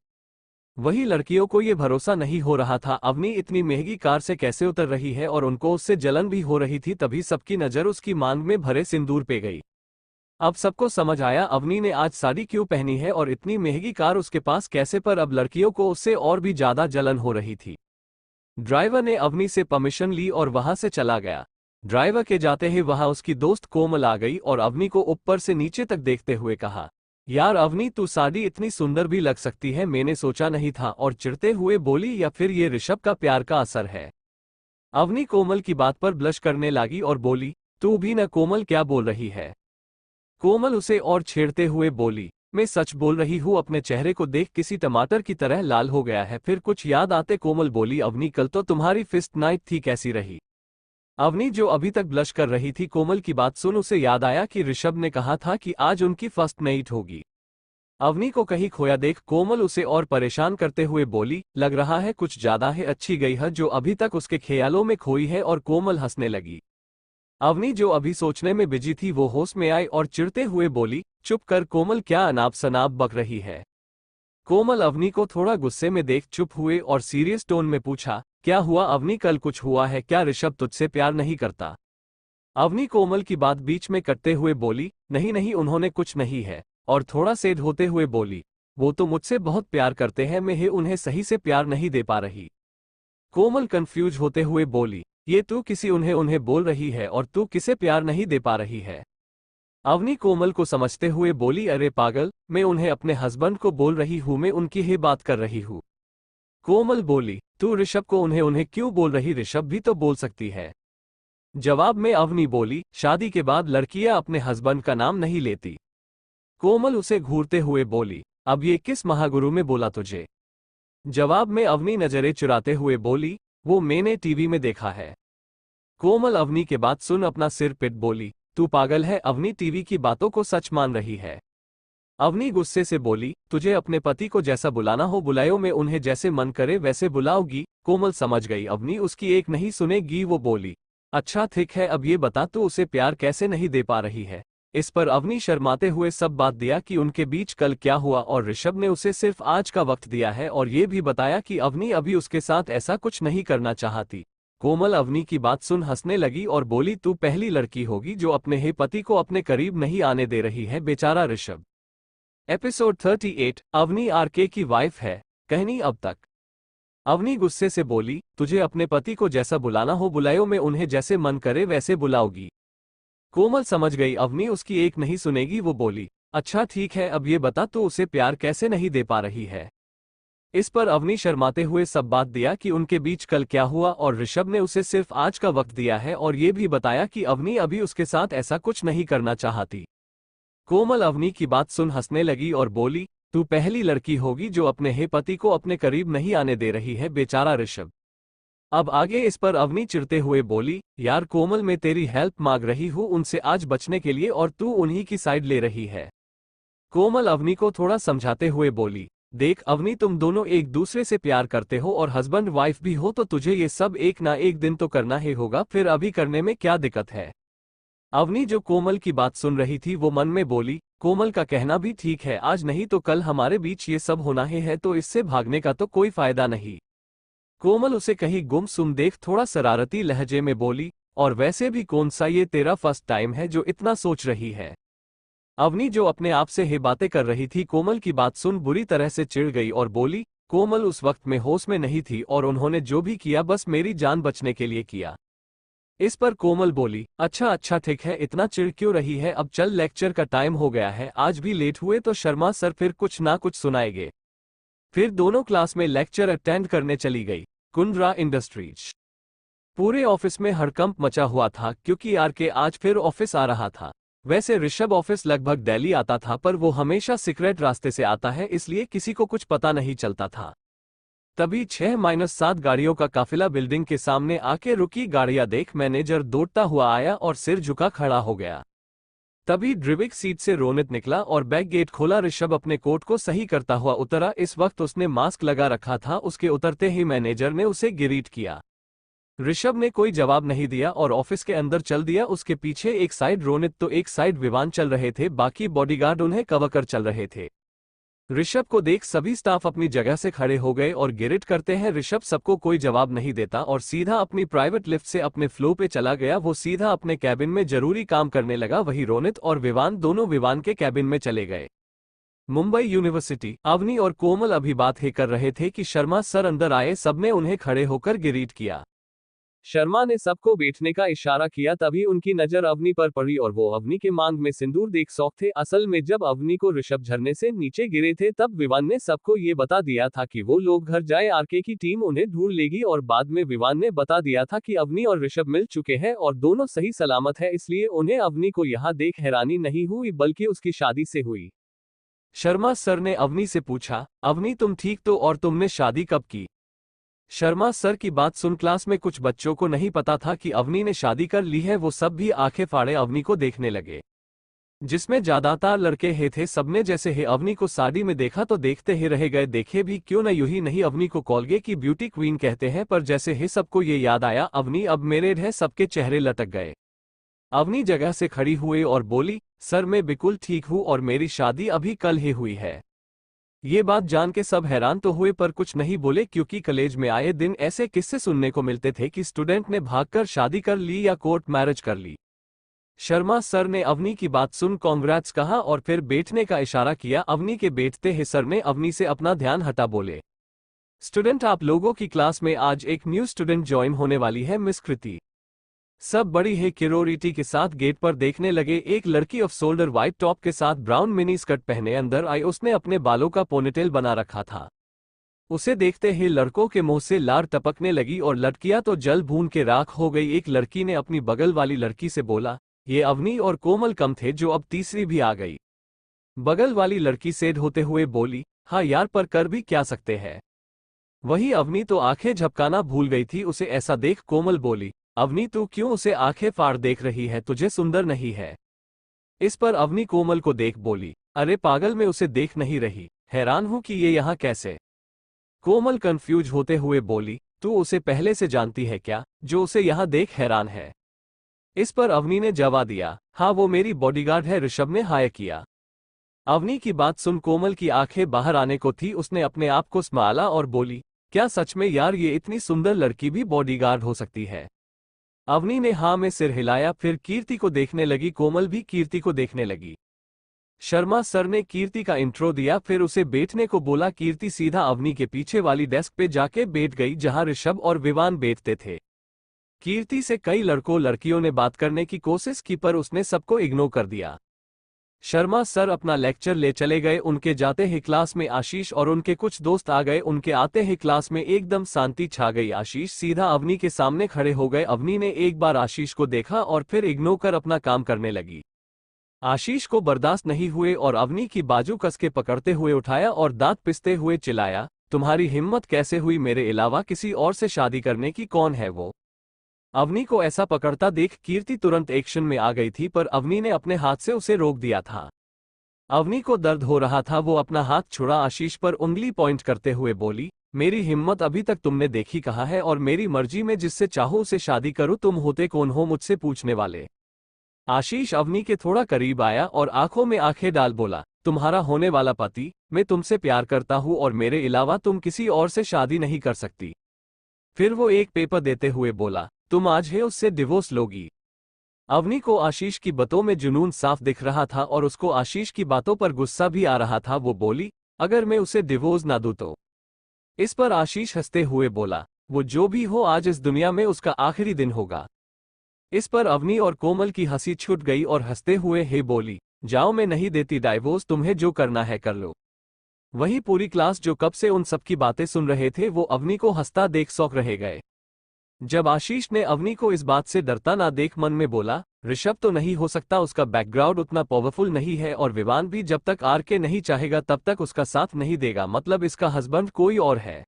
वही लड़कियों को ये भरोसा नहीं हो रहा था अवनी इतनी महंगी कार से कैसे उतर रही है और उनको उससे जलन भी हो रही थी। तभी सबकी नजर उसकी मांग में भरे सिंदूर पे गई। अब सबको समझ आया अवनी ने आज साड़ी क्यों पहनी है और इतनी महंगी कार उसके पास कैसे, पर अब लड़कियों को उससे और भी ज्यादा जलन हो रही थी। ड्राइवर ने अवनी से परमिशन ली और वहां से चला गया। ड्राइवर के जाते ही वहां उसकी दोस्त कोमल आ गई और अवनी को ऊपर से नीचे तक देखते हुए कहा, यार अवनी, तू साड़ी इतनी सुंदर भी लग सकती है, मैंने सोचा नहीं था। और चिढ़ते हुए बोली, या फिर ये ऋषभ का प्यार का असर है। अवनी कोमल की बात पर ब्लश करने लगी और बोली, तू भी न कोमल, क्या बोल रही है। कोमल उसे और छेड़ते हुए बोली, मैं सच बोल रही हूँ, अपने चेहरे को देख किसी टमाटर की तरह लाल हो गया है। फिर कुछ याद आते कोमल बोली, अवनी कल तो तुम्हारी फिस्ट नाइट थी, कैसी रही। अवनी जो अभी तक ब्लश कर रही थी, कोमल की बात सुन उसे याद आया कि ऋषभ ने कहा था कि आज उनकी फर्स्ट नाइट होगी। अवनी को कहीं खोया देख कोमल उसे और परेशान करते हुए बोली, लग रहा है कुछ ज्यादा है अच्छी गई है जो अभी तक उसके ख्यालों में खोई है। और कोमल हंसने लगी। अवनी जो अभी सोचने में बिजी थी वो होश में आई और चिढ़ते हुए बोली, चुप कर कोमल, क्या अनाप शनाप बक रही है। कोमल अवनी को थोड़ा गुस्से में देख चुप हुए और सीरियस टोन में पूछा, क्या हुआ अवनी, कल कुछ हुआ है क्या, ऋषभ तुझसे प्यार नहीं करता। अवनी कोमल की बात बीच में कटते हुए बोली, नहीं नहीं, उन्होंने कुछ नहीं है। और थोड़ा सेड होते हुए बोली, वो तो मुझसे बहुत प्यार करते हैं, मैं ही उन्हें सही से प्यार नहीं दे पा रही। कोमल कंफ्यूज होते हुए बोली, ये तू किसी उन्हें उन्हें बोल रही है और तू किसे प्यार नहीं दे पा रही है। अवनी कोमल को समझते हुए बोली, अरे पागल, मैं उन्हें अपने हस्बैंड को बोल रही हूँ, मैं उनकी ही बात कर रही हूँ। कोमल बोली, तू ऋषभ को उन्हें उन्हें क्यों बोल रही, ऋषभ भी तो बोल सकती है। जवाब में अवनी बोली, शादी के बाद लड़कियां अपने हस्बैंड का नाम नहीं लेती। कोमल उसे घूरते हुए बोली, अब ये किस महागुरु में बोला तुझे। जवाब में अवनी नजरें चुराते हुए बोली, वो मैंने टीवी में देखा है। कोमल अवनी के बात सुन अपना सिर पिट बोली, तू पागल है, अवनी टीवी की बातों को सच मान रही है। अवनी गुस्से से बोली, तुझे अपने पति को जैसा बुलाना हो बुलाओ, मैं उन्हें जैसे मन करे वैसे बुलाओगी। कोमल समझ गई अवनी उसकी एक नहीं सुनेगी, वो बोली, अच्छा ठीक है, अब ये बता तू उसे प्यार कैसे नहीं दे पा रही है। इस पर अवनी शर्माते हुए सब बात दिया कि उनके बीच कल क्या हुआ और ऋषभ ने उसे सिर्फ आज का वक्त दिया है और ये भी बताया कि अवनी अभी उसके साथ ऐसा कुछ नहीं करना चाहती। कोमल अवनी की बात सुन हंसने लगी और बोली, तू पहली लड़की होगी जो अपने ही पति को अपने करीब नहीं आने दे रही है, बेचारा ऋषभ। एपिसोड 38, अवनी आरके की वाइफ है। कहानी अब तक। अवनी गुस्से से बोली, तुझे अपने पति को जैसा बुलाना हो बुलाओ, मैं उन्हें जैसे मन करे वैसे बुलाओगी। कोमल समझ गई अवनी उसकी एक नहीं सुनेगी, वो बोली, अच्छा ठीक है, अब ये बता तू उसे प्यार कैसे नहीं दे पा रही है। इस पर अवनी शर्माते हुए सब बात दिया कि उनके बीच कल क्या हुआ और ऋषभ ने उसे सिर्फ आज का वक्त दिया है और ये भी बताया कि अवनी अभी उसके साथ ऐसा कुछ नहीं करना चाहती। कोमल अवनी की बात सुन हंसने लगी और बोली, तू पहली लड़की होगी जो अपने ही पति को अपने करीब नहीं आने दे रही है, बेचारा ऋषभ। अब आगे इस पर अवनी चिढ़ते हुए बोली, यार कोमल, मैं तेरी हेल्प मांग रही हूँ उनसे आज बचने के लिए और तू उन्हीं की साइड ले रही है। कोमल अवनी को थोड़ा समझाते हुए बोली, देख अवनी, तुम दोनों एक दूसरे से प्यार करते हो और हस्बैंड वाइफ भी हो, तो तुझे ये सब एक ना एक दिन तो करना ही होगा, फिर अभी करने में क्या दिक्कत है। अवनी जो कोमल की बात सुन रही थी वो मन में बोली, कोमल का कहना भी ठीक है, आज नहीं तो कल हमारे बीच ये सब होना ही है, तो इससे भागने का तो कोई फायदा नहीं। कोमल उसे कहीं गुमसुम देख थोड़ा शरारती लहजे में बोली, और वैसे भी कौन सा ये तेरा फर्स्ट टाइम है जो इतना सोच रही है। अवनी जो अपने आप से ही बातें कर रही थी कोमल की बात सुन बुरी तरह से चिढ़ गई और बोली, कोमल उस वक्त में होश में नहीं थी और उन्होंने जो भी किया बस मेरी जान बचने के लिए किया। इस पर कोमल बोली, अच्छा अच्छा ठीक है, इतना चिढ़ क्यों रही है, अब चल, लेक्चर का टाइम हो गया है, आज भी लेट हुए तो शर्मा सर फिर कुछ ना कुछ सुनाएंगे। फिर दोनों क्लास में लेक्चर अटेंड करने चली गई। कुंद्रा इंडस्ट्रीज। पूरे ऑफिस में हड़कंप मचा हुआ था क्योंकि आरके आज फिर ऑफिस आ रहा था। वैसे ऋषभ ऑफिस लगभग डेली आता था पर वो हमेशा सीक्रेट रास्ते से आता है, इसलिए किसी को कुछ पता नहीं चलता था। तभी 6-7 गाड़ियों का काफिला बिल्डिंग के सामने आके रुकी। गाड़ियां देख मैनेजर दौड़ता हुआ आया और सिर झुका खड़ा हो गया। तभी ड्राइविंग सीट से रोनित निकला और बैक गेट खोला। ऋषभ अपने कोट को सही करता हुआ उतरा। इस वक्त उसने मास्क लगा रखा था। उसके उतरते ही मैनेजर ने उसे ग्रीट किया। ऋषभ ने कोई जवाब नहीं दिया और ऑफिस के अंदर चल दिया। उसके पीछे एक साइड रोनित तो एक साइड विवान चल रहे थे, बाकी बॉडीगार्ड उन्हें कवर कर चल रहे थे। ऋषभ को देख सभी स्टाफ अपनी जगह से खड़े हो गए और गिरिट करते हैं। ऋषभ सबको कोई जवाब नहीं देता और सीधा अपनी प्राइवेट लिफ्ट से अपने फ्लो पे चला गया। वो सीधा अपने कैबिन में जरूरी काम करने लगा। वही रोनित और विवान दोनों विवान के कैबिन में चले गए। मुंबई यूनिवर्सिटी। अवनी और कोमल अभी बात ही कर रहे थे कि शर्मा सर अंदर आए। सबने उन्हें खड़े होकर ग्रीट किया। शर्मा ने सबको बैठने का इशारा किया, तभी उनकी नजर अवनी पर पड़ी और वो अवनी के मांग में सिंदूर देख शौक थे। असल में जब अवनी को ऋषभ झरने से नीचे गिरे थे तब विवान ने सबको ये बता दिया था कि वो लोग घर जाए, आरके की टीम उन्हें ढूंढ लेगी। और बाद में विवान ने बता दिया था कि अवनी और ऋषभ मिल चुके हैं और दोनों सही सलामत है, इसलिए उन्हें अवनी को यहाँ देख हैरानी नहीं हुई बल्कि उसकी शादी से हुई। शर्मा सर ने अवनी से पूछा, अवनी तुम ठीक तो, और तुमने शादी कब की? शर्मा सर की बात सुन क्लास में कुछ बच्चों को नहीं पता था कि अवनी ने शादी कर ली है। वो सब भी आंखें फाड़े अवनी को देखने लगे, जिसमें ज्यादातर लड़के ही थे। सबने जैसे ही अवनी को साड़ी में देखा तो देखते ही रह गए। देखे भी क्यों न, यूं ही नहीं अवनी को कॉलगे की ब्यूटी क्वीन कहते हैं, पर जैसे ही सबको ये याद आया अवनी अब मैरिड है, सबके चेहरे लटक गए। अवनी जगह से खड़ी हुई और बोली, सर मैं बिल्कुल ठीक हूँ और मेरी शादी अभी कल ही हुई है। ये बात जान के सब हैरान तो हुए पर कुछ नहीं बोले, क्योंकि कॉलेज में आए दिन ऐसे किस्से सुनने को मिलते थे कि स्टूडेंट ने भागकर शादी कर ली या कोर्ट मैरिज कर ली। शर्मा सर ने अवनी की बात सुन कांग्रेट्स कहा और फिर बैठने का इशारा किया। अवनी के बैठते ही सर ने अवनी से अपना ध्यान हटा बोले, स्टूडेंट आप लोगों की क्लास में आज एक न्यू स्टूडेंट ज्वाइन होने वाली है, मिस कृति। सब बड़ी ही क्यूरियोसिटी के साथ गेट पर देखने लगे। एक लड़की ऑफ शोल्डर व्हाइट टॉप के साथ ब्राउन मिनी स्कर्ट पहने अंदर आई। उसने अपने बालों का पोनीटेल बना रखा था। उसे देखते ही लड़कों के मुंह से लार टपकने लगी और लड़कियां तो जल भून के राख हो गई। एक लड़की ने अपनी बगल वाली लड़की से बोला, ये अवनी और कोमल कम थे जो अब तीसरी भी आ गई। बगल वाली लड़की सेड होते हुए बोली, हाँ यार, पर कर भी क्या सकते हैं। वही अवनी तो आंखें झपकाना भूल गई थी। उसे ऐसा देख कोमल बोली, अवनी तू क्यों उसे आंखें फाड़ देख रही है, तुझे सुंदर नहीं है? इस पर अवनी कोमल को देख बोली, अरे पागल, मैं उसे देख नहीं रही, हैरान हूं कि ये यहाँ कैसे। कोमल कंफ्यूज होते हुए बोली, तू उसे पहले से जानती है क्या, जो उसे यहाँ देख हैरान है? इस पर अवनी ने जवाब दिया, हाँ वो मेरी बॉडीगार्ड है, ऋषभ ने हायर किया। अवनी की बात सुन कोमल की आंखें बाहर आने को थी। उसने अपने आप को संभाला और बोली, क्या सच में यार, ये इतनी सुंदर लड़की भी बॉडीगार्ड हो सकती है? अवनी ने हाँ में सिर हिलाया, फिर कीर्ति को देखने लगी। कोमल भी कीर्ति को देखने लगी। शर्मा सर ने कीर्ति का इंट्रो दिया, फिर उसे बैठने को बोला। कीर्ति सीधा अवनी के पीछे वाली डेस्क पे जाके बैठ गई जहां ऋषभ और विवान बैठते थे। कीर्ति से कई लड़कों लड़कियों ने बात करने की कोशिश की पर उसने सबको इग्नोर कर दिया। शर्मा सर अपना लेक्चर ले चले गए। उनके जाते ही क्लास में आशीष और उनके कुछ दोस्त आ गए। उनके आते ही क्लास में एकदम शांति छा गई। आशीष सीधा अवनी के सामने खड़े हो गए। अवनी ने एक बार आशीष को देखा और फिर इग्नोर कर अपना काम करने लगी। आशीष को बर्दाश्त नहीं हुए और अवनी की बाजू कस के पकड़ते हुए उठाया और दांत पिसते हुए चिल्लाया, तुम्हारी हिम्मत कैसे हुई मेरे अलावा किसी और से शादी करने की, कौन है वो? अवनी को ऐसा पकड़ता देख कीर्ति तुरंत एक्शन में आ गई थी, पर अवनी ने अपने हाथ से उसे रोक दिया था। अवनी को दर्द हो रहा था, वो अपना हाथ छुड़ा आशीष पर उंगली पॉइंट करते हुए बोली, मेरी हिम्मत अभी तक तुमने देखी कहाँ है, और मेरी मर्जी में जिससे चाहो उसे शादी करूं, तुम होते कौन हो मुझसे पूछने वाले? आशीष अवनी के थोड़ा करीब आया और आंखों में आंखें डाल बोला, तुम्हारा होने वाला पति, मैं तुमसे प्यार करता हूं और मेरे अलावा तुम किसी और से शादी नहीं कर सकती। फिर वो एक पेपर देते हुए बोला, तुम आज है उससे डिवोर्स लोगी। अवनी को आशीष की बातों में जुनून साफ दिख रहा था और उसको आशीष की बातों पर गुस्सा भी आ रहा था। वो बोली, अगर मैं उसे डिवोर्स ना दूं तो? इस पर आशीष हंसते हुए बोला, वो जो भी हो, आज इस दुनिया में उसका आखिरी दिन होगा। इस पर अवनी और कोमल की हंसी छूट गई और हंसते हुए हे बोली, जाओ, मैं नहीं देती डाइवोर्स, तुम्हें जो करना है कर लो। वही पूरी क्लास जो कब से उन सबकी बातें सुन रहे थे वो अवनी को हंसता देख शौक रह गए। जब आशीष ने अवनी को इस बात से डरता ना देख मन में बोला, ऋषभ तो नहीं हो सकता, उसका बैकग्राउंड उतना पावरफुल नहीं है, और विवान भी जब तक आरके नहीं चाहेगा तब तक उसका साथ नहीं देगा, मतलब इसका हस्बैंड कोई और है।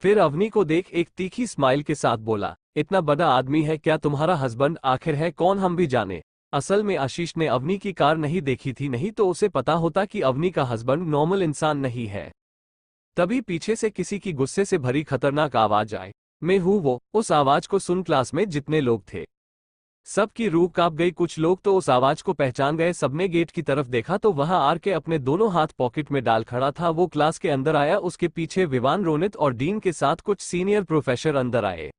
फिर अवनी को देख एक तीखी स्माइल के साथ बोला, इतना बड़ा आदमी है क्या तुम्हारा हस्बैंड? आखिर है कौन, हम भी जाने। असल में आशीष ने अवनी की कार नहीं देखी थी, नहीं तो उसे पता होता कि अवनी का हस्बैंड नॉर्मल इंसान नहीं है। तभी पीछे से किसी की गुस्से से भरी खतरनाक आवाज आई, मैं हूं वो। उस आवाज को सुन क्लास में जितने लोग थे सबकी रूह कांप गई। कुछ लोग तो उस आवाज को पहचान गए। सबने गेट की तरफ देखा तो वहां आरके अपने दोनों हाथ पॉकेट में डाल खड़ा था। वो क्लास के अंदर आया, उसके पीछे विवान, रोनित और डीन के साथ कुछ सीनियर प्रोफेसर अंदर आए।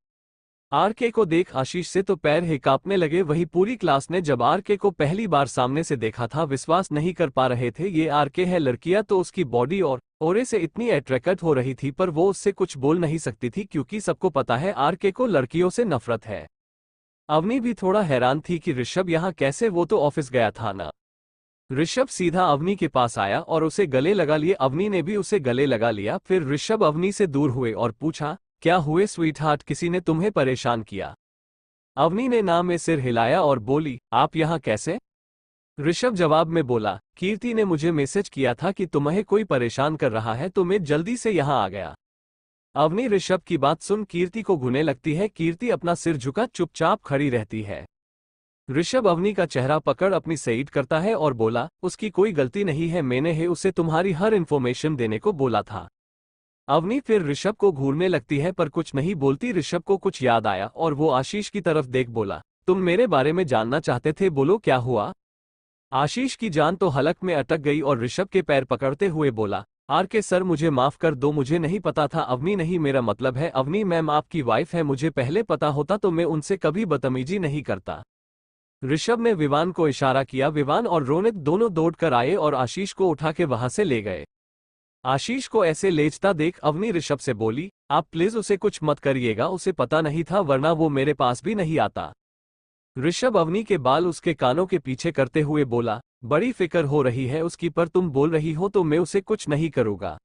आरके को देख आशीष से तो पैर ही कांपने लगे। वही पूरी क्लास ने जब आरके को पहली बार सामने से देखा था विश्वास नहीं कर पा रहे थे। ये आरके है। लड़कियां तो उसकी बॉडी और ऑरे से इतनी अट्रैक्ट हो रही थी पर वो उससे कुछ बोल नहीं सकती थी क्योंकि सबको पता है आरके को लड़कियों से नफरत है। अवनी भी थोड़ा हैरान थी कि ऋषभ यहाँ कैसे, वो तो ऑफिस गया था ना। ऋषभ सीधा अवनी के पास आया और उसे गले लगा लिए। अवनी ने भी उसे गले लगा लिया। फिर ऋषभ अवनी से दूर हुए और पूछा, क्या हुए स्वीटहार्ट, किसी ने तुम्हें परेशान किया? अवनी ने ना में सिर हिलाया और बोली, आप यहाँ कैसे? ऋषभ जवाब में बोला, कीर्ति ने मुझे मैसेज किया था कि तुम्हें कोई परेशान कर रहा है तो मैं जल्दी से यहाँ आ गया। अवनी ऋषभ की बात सुन कीर्ति को घुने लगती है। कीर्ति अपना सिर झुका चुपचाप खड़ी रहती है। ऋषभ अवनी का चेहरा पकड़ अपनी सईद करता है और बोला, उसकी कोई गलती नहीं है, मैंने ही उसे तुम्हारी हर इंफॉर्मेशन देने को बोला था। अवनी फिर ऋषभ को घूरने लगती है पर कुछ नहीं बोलती। ऋषभ को कुछ याद आया और वो आशीष की तरफ देख बोला, तुम मेरे बारे में जानना चाहते थे, बोलो क्या हुआ? आशीष की जान तो हलक में अटक गई और ऋषभ के पैर पकड़ते हुए बोला, आरके सर मुझे माफ कर दो, मुझे नहीं पता था। अवनी नहीं, मेरा मतलब है अवनी मैम आपकी वाइफ है, मुझे पहले पता होता तो मैं उनसे कभी बदतमीजी नहीं करता। ऋषभ ने विवान को इशारा किया। विवान और रोनित दोनों दौड़कर आए और आशीष को उठा के वहां से ले गए। आशीष को ऐसे लेचता देख अवनी ऋषभ से बोली, आप प्लीज उसे कुछ मत करिएगा, उसे पता नहीं था वरना वो मेरे पास भी नहीं आता। ऋषभ अवनी के बाल उसके कानों के पीछे करते हुए बोला, बड़ी फिक्र हो रही है उसकी, पर तुम बोल रही हो तो मैं उसे कुछ नहीं करूंगा।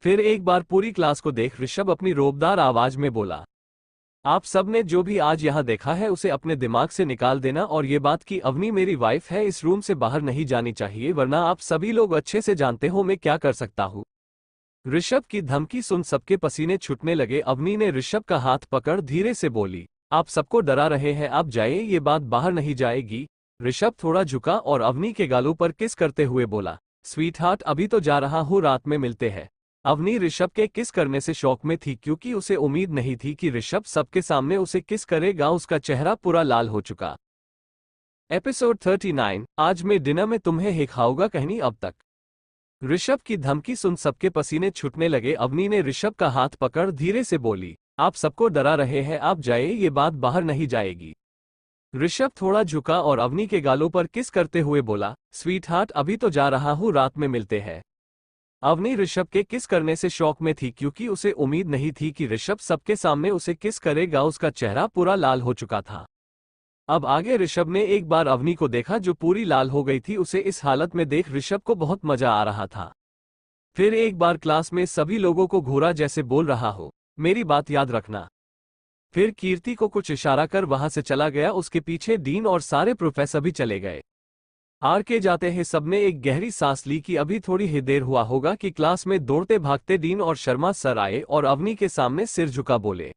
फिर एक बार पूरी क्लास को देख ऋषभ अपनी रोबदार आवाज में बोला, आप सब ने जो भी आज यहाँ देखा है उसे अपने दिमाग से निकाल देना और ये बात कि अवनी मेरी वाइफ है इस रूम से बाहर नहीं जानी चाहिए, वरना आप सभी लोग अच्छे से जानते हो मैं क्या कर सकता हूँ। ऋषभ की धमकी सुन सबके पसीने छूटने लगे। अवनी ने ऋषभ का हाथ पकड़ धीरे से बोली, आप सबको डरा रहे हैं, आप जाइए, ये बात बाहर नहीं जाएगी। ऋषभ थोड़ा झुका और अवनी के गालों पर किस करते हुए बोला, स्वीटहार्ट अभी तो जा रहा हूँ, रात में मिलते हैं। अवनी ऋषभ के किस करने से शौक में थी क्योंकि उसे उम्मीद नहीं थी कि ऋषभ सबके सामने उसे किस करेगा। उसका चेहरा पूरा लाल हो चुका। एपिसोड 39, आज मैं डिनर में तुम्हें ही खाऊंगा कहनी अब तक। ऋषभ की धमकी सुन सबके पसीने छूटने लगे। अवनी ने ऋषभ का हाथ पकड़ धीरे से बोली, आप सबको डरा रहे हैं, आप जाइए, ये बात बाहर नहीं जाएगी। ऋषभ थोड़ा झुका और अवनी के गालों पर किस करते हुए बोला, स्वीटहार्ट अभी तो जा रहा हूँ, रात में मिलते हैं। अवनी ऋषभ के किस करने से शौक में थी क्योंकि उसे उम्मीद नहीं थी कि ऋषभ सबके सामने उसे किस करेगा। उसका चेहरा पूरा लाल हो चुका था। अब आगे ऋषभ ने एक बार अवनी को देखा जो पूरी लाल हो गई थी। उसे इस हालत में देख ऋषभ को बहुत मजा आ रहा था। फिर एक बार क्लास में सभी लोगों को घूरा जैसे बोल रहा हो, मेरी बात याद रखना। फिर कीर्ति को कुछ इशारा कर वहां से चला गया। उसके पीछे डीन और सारे प्रोफेसर भी चले गए। आरके जाते ही सबने एक गहरी सांस ली कि अभी थोड़ी ही देर हुआ होगा कि क्लास में दौड़ते भागते डीन और शर्मा सर आए और अवनी के सामने सिर झुका बोले,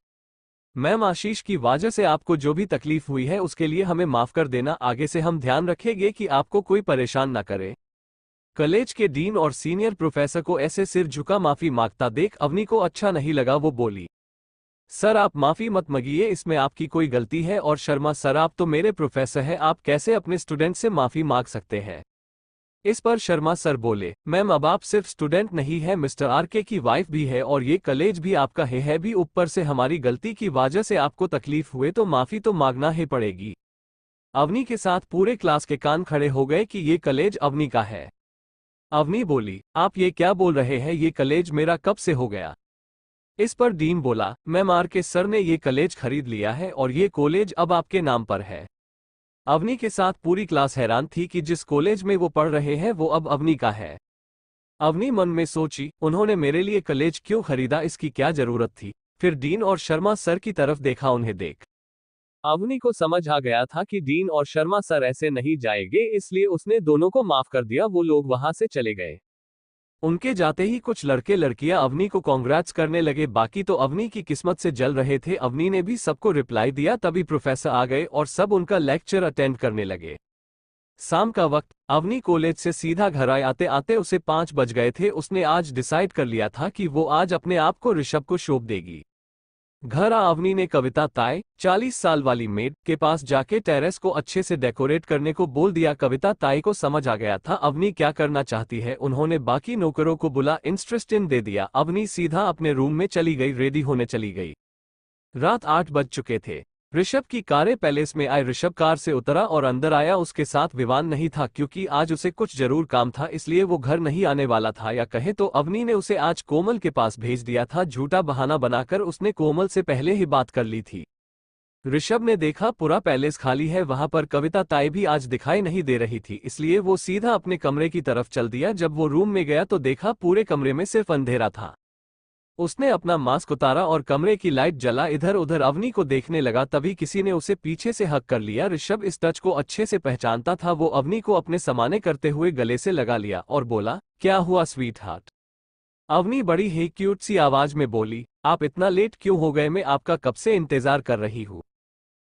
मैम आशीष की वजह से आपको जो भी तकलीफ हुई है उसके लिए हमें माफ कर देना, आगे से हम ध्यान रखेंगे कि आपको कोई परेशान न करे। कॉलेज के डीन और सीनियर प्रोफेसर को ऐसे सिर झुका माफी मांगता देख अवनी को अच्छा नहीं लगा। वो बोली, सर आप माफी मत मांगिए, इसमें आपकी कोई गलती है, और शर्मा सर आप तो मेरे प्रोफेसर हैं, आप कैसे अपने स्टूडेंट से माफी मांग सकते हैं। इस पर शर्मा सर बोले, मैम अब आप सिर्फ स्टूडेंट नहीं है, मिस्टर आरके की वाइफ भी है और ये कॉलेज भी आपका है भी, ऊपर से हमारी गलती की वजह से आपको तकलीफ हुए तो माफी तो मांगना ही पड़ेगी। अवनी के साथ पूरे क्लास के कान खड़े हो गए कि ये कॉलेज अवनी का है। अवनी बोली, आप ये क्या बोल रहे हैं, ये कॉलेज मेरा कब से हो गया। इस पर डीन बोला, मैम आरके सर ने ये कॉलेज खरीद लिया है और ये कॉलेज अब आपके नाम पर है। अवनी के साथ पूरी क्लास हैरान थी कि जिस कॉलेज में वो पढ़ रहे हैं वो अब अवनी का है। अवनी मन में सोची, उन्होंने मेरे लिए कॉलेज क्यों खरीदा, इसकी क्या जरूरत थी। फिर डीन और शर्मा सर की तरफ देखा। उन्हें देख अवनी को समझ आ गया था कि डीन और शर्मा सर ऐसे नहीं जाएंगे, इसलिए उसने दोनों को माफ कर दिया। वो लोग वहां से चले गए। उनके जाते ही कुछ लड़के लड़कियां अवनी को कांग्रेट्स करने लगे, बाकी तो अवनी की किस्मत से जल रहे थे। अवनी ने भी सबको रिप्लाई दिया। तभी प्रोफेसर आ गए और सब उनका लेक्चर अटेंड करने लगे। शाम का वक्त, अवनी कॉलेज से सीधा घर आते आते उसे 5 बज गए थे। उसने आज डिसाइड कर लिया था कि वो आज अपने आप को ऋषभ को सौंप देगी। घर अवनी ने कविता ताई 40 साल वाली मेड के पास जाके टेरेस को अच्छे से डेकोरेट करने को बोल दिया। कविता ताई को समझ आ गया था अवनी क्या करना चाहती है। उन्होंने बाकी नौकरों को बुला इंस्ट्रक्शन दे दिया। अवनी सीधा अपने रूम में चली गई, रेडी होने चली गई। रात 8 बज चुके थे। ऋषभ की कारें पैलेस में आए। ऋषभ कार से उतरा और अंदर आया। उसके साथ विवान नहीं था क्योंकि आज उसे कुछ जरूर काम था, इसलिए वो घर नहीं आने वाला था, या कहे तो अवनी ने उसे आज कोमल के पास भेज दिया था। झूठा बहाना बनाकर उसने कोमल से पहले ही बात कर ली थी। ऋषभ ने देखा पूरा पैलेस खाली है, वहां पर कविता ताई भी आज दिखाई नहीं दे रही थी, इसलिए वो सीधा अपने कमरे की तरफ चल दिया। जब वो रूम में गया तो देखा पूरे कमरे में सिर्फ अंधेरा था। उसने अपना मास्क उतारा और कमरे की लाइट जला इधर उधर अवनी को देखने लगा। तभी किसी ने उसे पीछे से हक कर लिया। ऋषभ इस टच को अच्छे से पहचानता था। वो अवनी को अपने समाने करते हुए गले से लगा लिया और बोला, क्या हुआ स्वीट हार्ट? अवनी बड़ी ही क्यूट सी आवाज में बोली, आप इतना लेट क्यों हो गए? मैं आपका कब से इंतजार कर रही हूँ।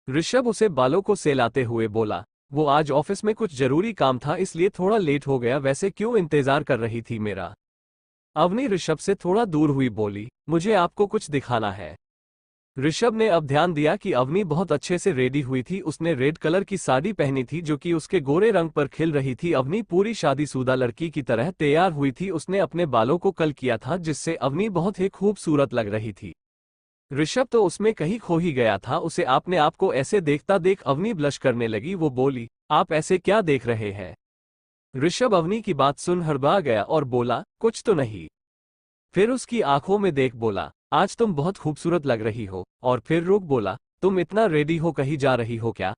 ऋषभ उसे बालों को सहलाते हुए बोला, वो आज ऑफिस में कुछ जरूरी काम था इसलिए थोड़ा लेट हो गया। वैसे क्यों इंतजार कर रही थी मेरा? अवनी ऋषभ से थोड़ा दूर हुई बोली, मुझे आपको कुछ दिखाना है। ऋषभ ने अब ध्यान दिया कि अवनी बहुत अच्छे से रेडी हुई थी। उसने रेड कलर की साड़ी पहनी थी जो कि उसके गोरे रंग पर खिल रही थी। अवनी पूरी शादीशुदा लड़की की तरह तैयार हुई थी। उसने अपने बालों को कल किया था जिससे अवनी बहुत ही खूबसूरत लग रही थी। ऋषभ तो उसमें कहीं खो ही गया था। उसे अपने आप को ऐसे देखता देख अवनी ब्लश करने लगी। वो बोली, आप ऐसे क्या देख रहे हैं? ऋषभ अवनी की बात सुन हड़बड़ा गया और बोला, कुछ तो नहीं। फिर उसकी आंखों में देख बोला, आज तुम बहुत खूबसूरत लग रही हो। और फिर रुक बोला, तुम इतना रेडी हो कहीं जा रही हो क्या?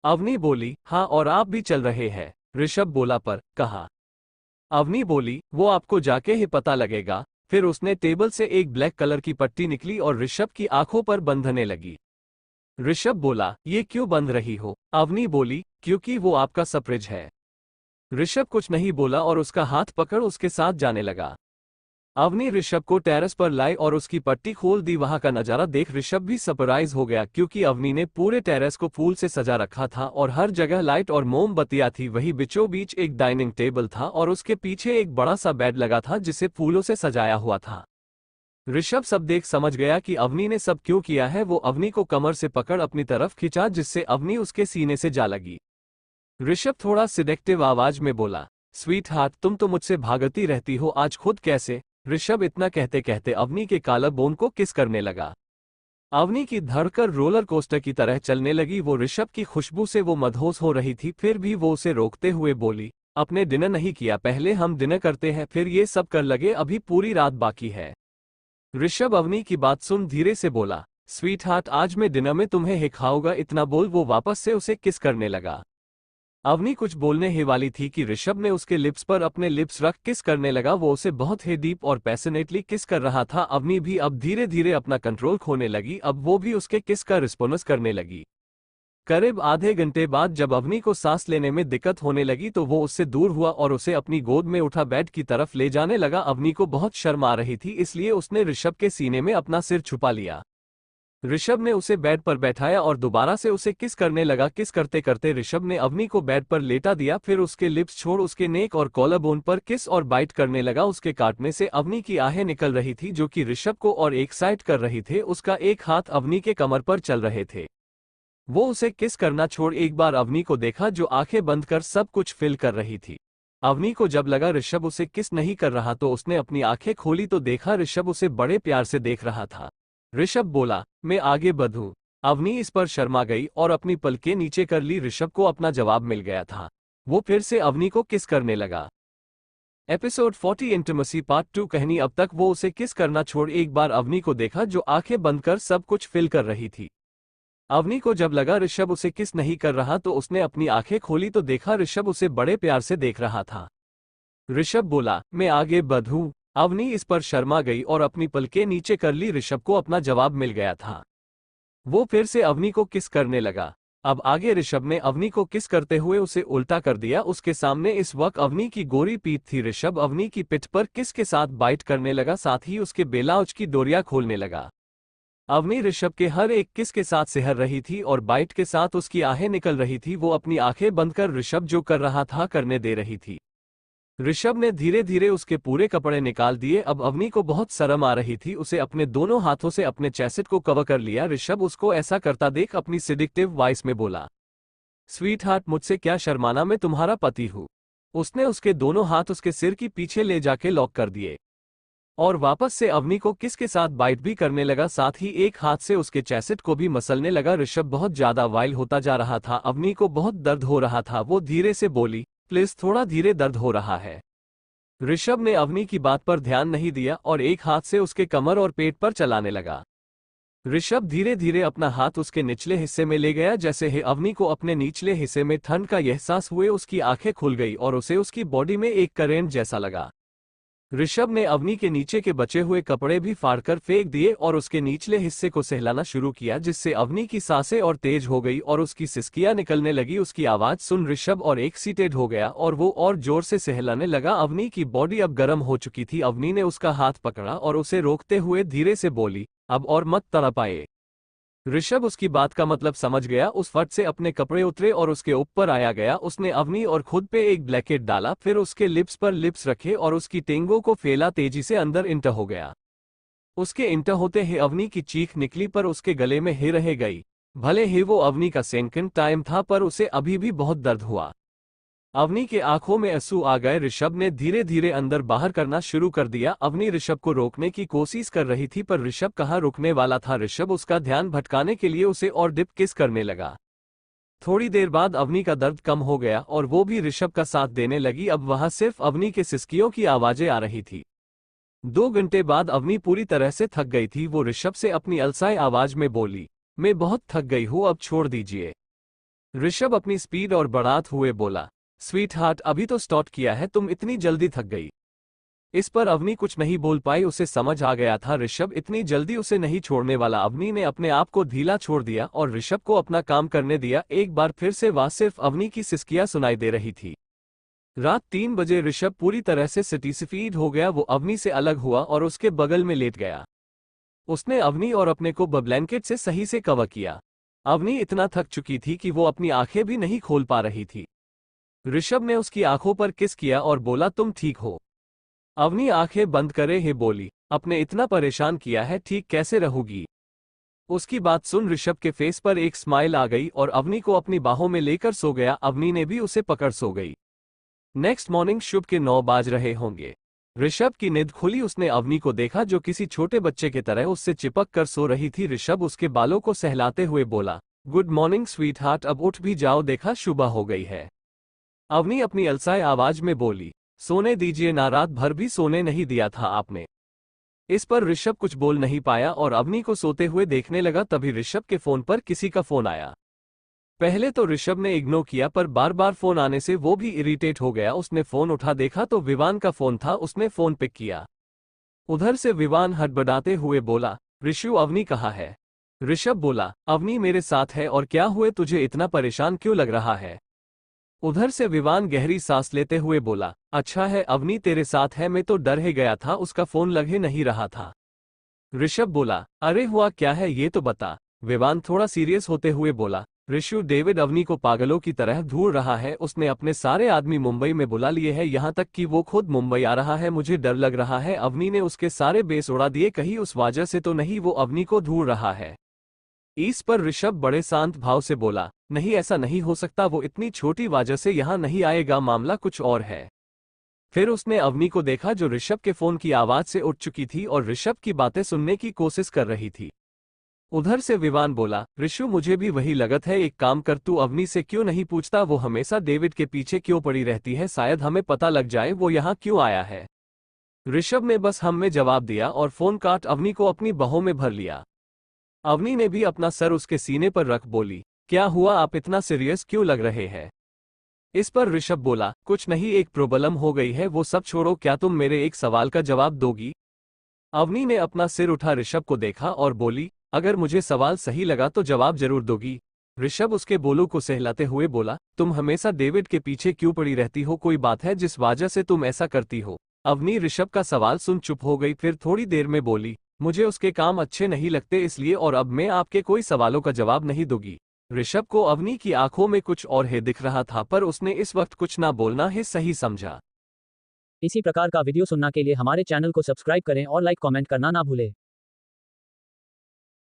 अवनी बोली, हाँ, और आप भी चल रहे हैं। ऋषभ बोला, पर कहाँ? अवनी बोली, वो आपको जाके ही पता लगेगा। फिर उसने टेबल से एक ब्लैक कलर की पट्टी निकली और ऋषभ की आंखों पर बंधने लगी। ऋषभ बोला, ये क्यों बंध रही हो? अवनी बोली, क्योंकि वो आपका सरप्राइज है। ऋषभ कुछ नहीं बोला और उसका हाथ पकड़ उसके साथ जाने लगा। अवनी ऋषभ को टेरेस पर लाई और उसकी पट्टी खोल दी। वहां का नजारा देख ऋषभ भी सरप्राइज हो गया क्योंकि अवनी ने पूरे टेरेस को फूल से सजा रखा था और हर जगह लाइट और मोमबत्तियां थी। वही बीचों बीच एक डाइनिंग टेबल था और उसके पीछे एक बड़ा सा बेड लगा था जिसे फूलों से सजाया हुआ था। ऋषभ सब देख समझ गया कि अवनी ने सब क्यों किया है। वो अवनी को कमर से पकड़ अपनी तरफ खिंचा जिससे अवनी उसके सीने से जा लगी। ऋषभ थोड़ा सिडेक्टिव आवाज में बोला, स्वीट हार्ट, तुम तो मुझसे भागती रहती हो, आज खुद कैसे? ऋषभ इतना कहते कहते अवनी के काला बोन को किस करने लगा। अवनी की धड़कन रोलर कोस्टर की तरह चलने लगी। वो ऋषभ की खुशबू से वो मदहोश हो रही थी। फिर भी वो उसे रोकते हुए बोली, अपने डिनर नहीं किया, पहले हम डिनर करते हैं फिर ये सब कर लगे, अभी पूरी रात बाकी है। ऋषभ अवनी की बात सुन धीरे से बोला, स्वीट हार्ट, आज मैं डिनर में तुम्हें ही खाऊंगा। इतना बोल वो वापस से उसे किस करने लगा। अवनी कुछ बोलने ही वाली थी कि ऋषभ ने उसके लिप्स पर अपने लिप्स रख किस करने लगा। वो उसे बहुत ही डीप और पैशनेटली किस कर रहा था। अवनी भी अब धीरे धीरे अपना कंट्रोल खोने लगी। अब वो भी उसके किस का रिस्पॉन्स करने लगी। करीब आधे घंटे बाद जब अवनी को सांस लेने में दिक्कत होने लगी तो वो उससे दूर हुआ और उसे अपनी गोद में उठा बेड की तरफ ले जाने लगा। अवनी को बहुत शर्म आ रही थी इसलिए उसने ऋषभ के सीने में अपना सिर छुपा लिया। ऋषभ ने उसे बेड पर बैठाया और दोबारा से उसे किस करने लगा। किस करते करते ऋषभ ने अवनी को बेड पर लेटा दिया। फिर उसके लिप्स छोड़ उसके नेक और कॉलर बोन पर किस और बाइट करने लगा। उसके काटने से अवनी की आहें निकल रही थी जो कि ऋषभ को और एक्साइट कर रही थे। उसका एक हाथ अवनी के कमर पर चल रहे थे। वो उसे किस करना छोड़ एक बार अवनी को देखा जो आंखें बंद कर सब कुछ फील कर रही थी। अवनी को जब लगा ऋषभ उसे किस नहीं कर रहा तो उसने अपनी आंखें खोली तो देखा ऋषभ उसे बड़े प्यार से देख रहा था। ऋषभ बोला, मैं आगे बढ़ूं? अवनी इस पर शर्मा गई और अपनी पलकें नीचे कर ली। ऋषभ को अपना जवाब मिल गया था। वो फिर से अवनी को किस करने लगा। एपिसोड 40 इंटीमेसी पार्ट 2 कहानी। अब तक वो उसे किस करना छोड़ एक बार अवनी को देखा जो आंखें बंद कर सब कुछ फील कर रही थी। अवनी को जब लगा ऋषभ उसे किस नहीं कर रहा तो उसने अपनी आंखें खोली तो देखा ऋषभ उसे बड़े प्यार से देख रहा था। ऋषभ बोला, मैं आगे बढ़ूं? अवनी इस पर शर्मा गई और अपनी पलकें नीचे कर ली। ऋषभ को अपना जवाब मिल गया था। वो फिर से अवनी को किस करने लगा। अब आगे ऋषभ ने अवनी को किस करते हुए उसे उल्टा कर दिया। उसके सामने इस वक्त अवनी की गोरी पीठ थी। ऋषभ अवनी की पिठ पर किस के साथ बाइट करने लगा, साथ ही उसके बेलाउज की डोरियां खोलने लगा। अवनी ऋषभ के हर एक किस के साथ सिहर रही थी और बाइट के साथ उसकी आहें निकल रही थी। वो अपनी आंखें बंद कर ऋषभ जो कर रहा था करने दे रही थी। ऋषभ ने धीरे धीरे उसके पूरे कपड़े निकाल दिए। अब अवनी को बहुत शर्म आ रही थी। उसे अपने दोनों हाथों से अपने चेस्ट को कवर कर लिया। ऋषभ उसको ऐसा करता देख अपनी सिडिक्टिव वॉइस में बोला, स्वीट हार्ट, मुझसे क्या शर्माना, मैं तुम्हारा पति हूँ। उसने उसके दोनों हाथ उसके सिर की पीछे ले जाके लॉक कर दिए और वापस से अवनी को किस के साथ बाइट भी करने लगा, साथ ही एक हाथ से उसके चेस्ट को भी मसलने लगा। ऋषभ बहुत ज्यादा वाइल्ड होता जा रहा था, अवनी को बहुत दर्द हो रहा था। वो धीरे से बोली, प्लीज थोड़ा धीरे, दर्द हो रहा है। ऋषभ ने अवनी की बात पर ध्यान नहीं दिया और एक हाथ से उसके कमर और पेट पर चलाने लगा। ऋषभ धीरे धीरे अपना हाथ उसके निचले हिस्से में ले गया। जैसे ही अवनी को अपने निचले हिस्से में ठंड का एहसास हुए, उसकी आंखें खुल गई और उसे उसकी बॉडी में एक करंट जैसा लगा। ऋषभ ने अवनी के नीचे के बचे हुए कपड़े भी फाड़कर फेंक दिए और उसके निचले हिस्से को सहलाना शुरू किया, जिससे अवनी की सांसें और तेज हो गई और उसकी सिसकियां निकलने लगी। उसकी आवाज सुन ऋषभ और एक्साइटेड हो गया और वो और जोर से सहलाने लगा। अवनी की बॉडी अब गर्म हो चुकी थी। अवनी ने उसका हाथ पकड़ा और उसे रोकते हुए धीरे से बोली, अब और मत तड़पाए। ऋषभ उसकी बात का मतलब समझ गया। उस फट से अपने कपड़े उतरे और उसके ऊपर आया गया। उसने अवनी और खुद पे एक ब्लैंकेट डाला, फिर उसके लिप्स पर लिप्स रखे और उसकी टेंगों को फैला, तेजी से अंदर इंटर हो गया। उसके इंटर होते ही अवनी की चीख निकली पर उसके गले में ही रह गई। भले ही वो अवनी का सेकंड टाइम था, पर उसे अभी भी बहुत दर्द हुआ। अवनी के आंखों में आंसू आ गए। ऋषभ ने धीरे धीरे अंदर बाहर करना शुरू कर दिया। अवनी ऋषभ को रोकने की कोशिश कर रही थी, पर ऋषभ कहाँ रुकने वाला था। ऋषभ उसका ध्यान भटकाने के लिए उसे और डिप किस करने लगा। थोड़ी देर बाद अवनी का दर्द कम हो गया और वो भी ऋषभ का साथ देने लगी। अब वहां सिर्फ अवनी के सिसकियों की आवाजें आ रही थी। 2 घंटे बाद अवनी पूरी तरह से थक गई थी। वो ऋषभ से अपनी अलसाई आवाज में बोली, मैं बहुत थक गई हूँ, अब छोड़ दीजिए। ऋषभ अपनी स्पीड और बढ़ाते हुए बोला, स्वीट हार्ट, अभी तो स्टार्ट किया है, तुम इतनी जल्दी थक गई। इस पर अवनी कुछ नहीं बोल पाई। उसे समझ आ गया था ऋषभ इतनी जल्दी उसे नहीं छोड़ने वाला। अवनी ने अपने आप को ढीला छोड़ दिया और ऋषभ को अपना काम करने दिया। एक बार फिर से वहां सिर्फ अवनी की सिसकियां सुनाई दे रही थी। रात 3 बजे ऋषभ पूरी तरह से सैटिस्फाइड हो गया। वो अवनी से अलग हुआ और उसके बगल में लेट गया। उसने अवनी और अपने को ब्लैंकेट से सही से कवर किया। अवनी इतना थक चुकी थी कि वो अपनी आंखें भी नहीं खोल पा रही थी। ऋषभ ने उसकी आंखों पर किस किया और बोला, तुम ठीक हो। अवनी आंखें बंद करे ही बोली, आपने इतना परेशान किया है, ठीक कैसे रहूंगी। उसकी बात सुन ऋषभ के फेस पर एक स्माइल आ गई और अवनी को अपनी बाहों में लेकर सो गया। अवनी ने भी उसे पकड़ सो गई। नेक्स्ट मॉर्निंग शुभ के 9 बज रहे होंगे। ऋषभ की नींद खुली। उसने अवनी को देखा जो किसी छोटे बच्चे की तरह उससे चिपक कर सो रही थी। ऋषभ उसके बालों को सहलाते हुए बोला, गुड मॉर्निंग स्वीट हार्ट, अब उठ भी जाओ, देखा सुबह हो गई है। अवनी अपनी अलसाई आवाज में बोली, सोने दीजिए ना, रात भर भी सोने नहीं दिया था आपने। इस पर ऋषभ कुछ बोल नहीं पाया और अवनी को सोते हुए देखने लगा। तभी ऋषभ के फोन पर किसी का फोन आया। पहले तो ऋषभ ने इग्नोर किया, पर बार बार फोन आने से वो भी इरिटेट हो गया। उसने फोन उठा देखा तो विवान का फोन था। उसने फोन पिक किया। उधर से विवान हड़बड़ाते हुए बोला, ऋषु, अवनी कहाँ है। ऋषभ बोला, अवनी मेरे साथ है। और क्या हुए, तुझे इतना परेशान क्यों लग रहा है। उधर से विवान गहरी सांस लेते हुए बोला, अच्छा है अवनी तेरे साथ है, मैं तो डर ही गया था, उसका फोन लग ही नहीं रहा था। ऋषभ बोला, अरे हुआ क्या है ये तो बता। विवान थोड़ा सीरियस होते हुए बोला, ऋषु, डेविड अवनी को पागलों की तरह ढूंढ रहा है। उसने अपने सारे आदमी मुंबई में बुला लिए हैं, यहाँ तक कि वो खुद मुंबई आ रहा है। मुझे डर लग रहा है अवनी ने उसके सारे बेस उड़ा दिए, कहीं उस वजह से तो नहीं वो अवनी को ढूंढ रहा है। इस पर ऋषभ बड़े शांत भाव से बोला, नहीं ऐसा नहीं हो सकता, वो इतनी छोटी वजह से यहाँ नहीं आएगा, मामला कुछ और है। फिर उसने अवनी को देखा जो ऋषभ के फोन की आवाज से उठ चुकी थी और ऋषभ की बातें सुनने की कोशिश कर रही थी। उधर से विवान बोला, ऋषु, मुझे भी वही लगत है, एक काम कर, तू अवनी से क्यों नहीं पूछता वो हमेशा डेविड के पीछे क्यों पड़ी रहती है, शायद हमें पता लग जाए वो यहाँ क्यों आया है। ऋषभ ने बस हम में जवाब दिया और फोन काट अवनी को अपनी बाहों में भर लिया। अवनी ने भी अपना सर उसके सीने पर रख बोली, क्या हुआ, आप इतना सीरियस क्यों लग रहे हैं। इस पर ऋषभ बोला, कुछ नहीं, एक प्रॉब्लम हो गई है, वो सब छोड़ो, क्या तुम मेरे एक सवाल का जवाब दोगी। अवनी ने अपना सिर उठा ऋषभ को देखा और बोली, अगर मुझे सवाल सही लगा तो जवाब जरूर दोगी। ऋषभ उसके बोलों को सहलाते हुए बोला, तुम हमेशा डेविड के पीछे क्यों पड़ी रहती हो, कोई बात है जिस वजह से तुम ऐसा करती हो। अवनी ऋषभ का सवाल सुन चुप हो गई, फिर थोड़ी देर में बोली, मुझे उसके काम अच्छे नहीं लगते इसलिए, और अब मैं आपके कोई सवालों का जवाब नहीं दूंगी। ऋषभ को अवनी की आंखों में कुछ और ही दिख रहा था, पर उसने इस वक्त कुछ ना बोलना ही सही समझा। इसी प्रकार का वीडियो सुनने के लिए हमारे चैनल को सब्सक्राइब करें और लाइक कमेंट करना ना भूलें।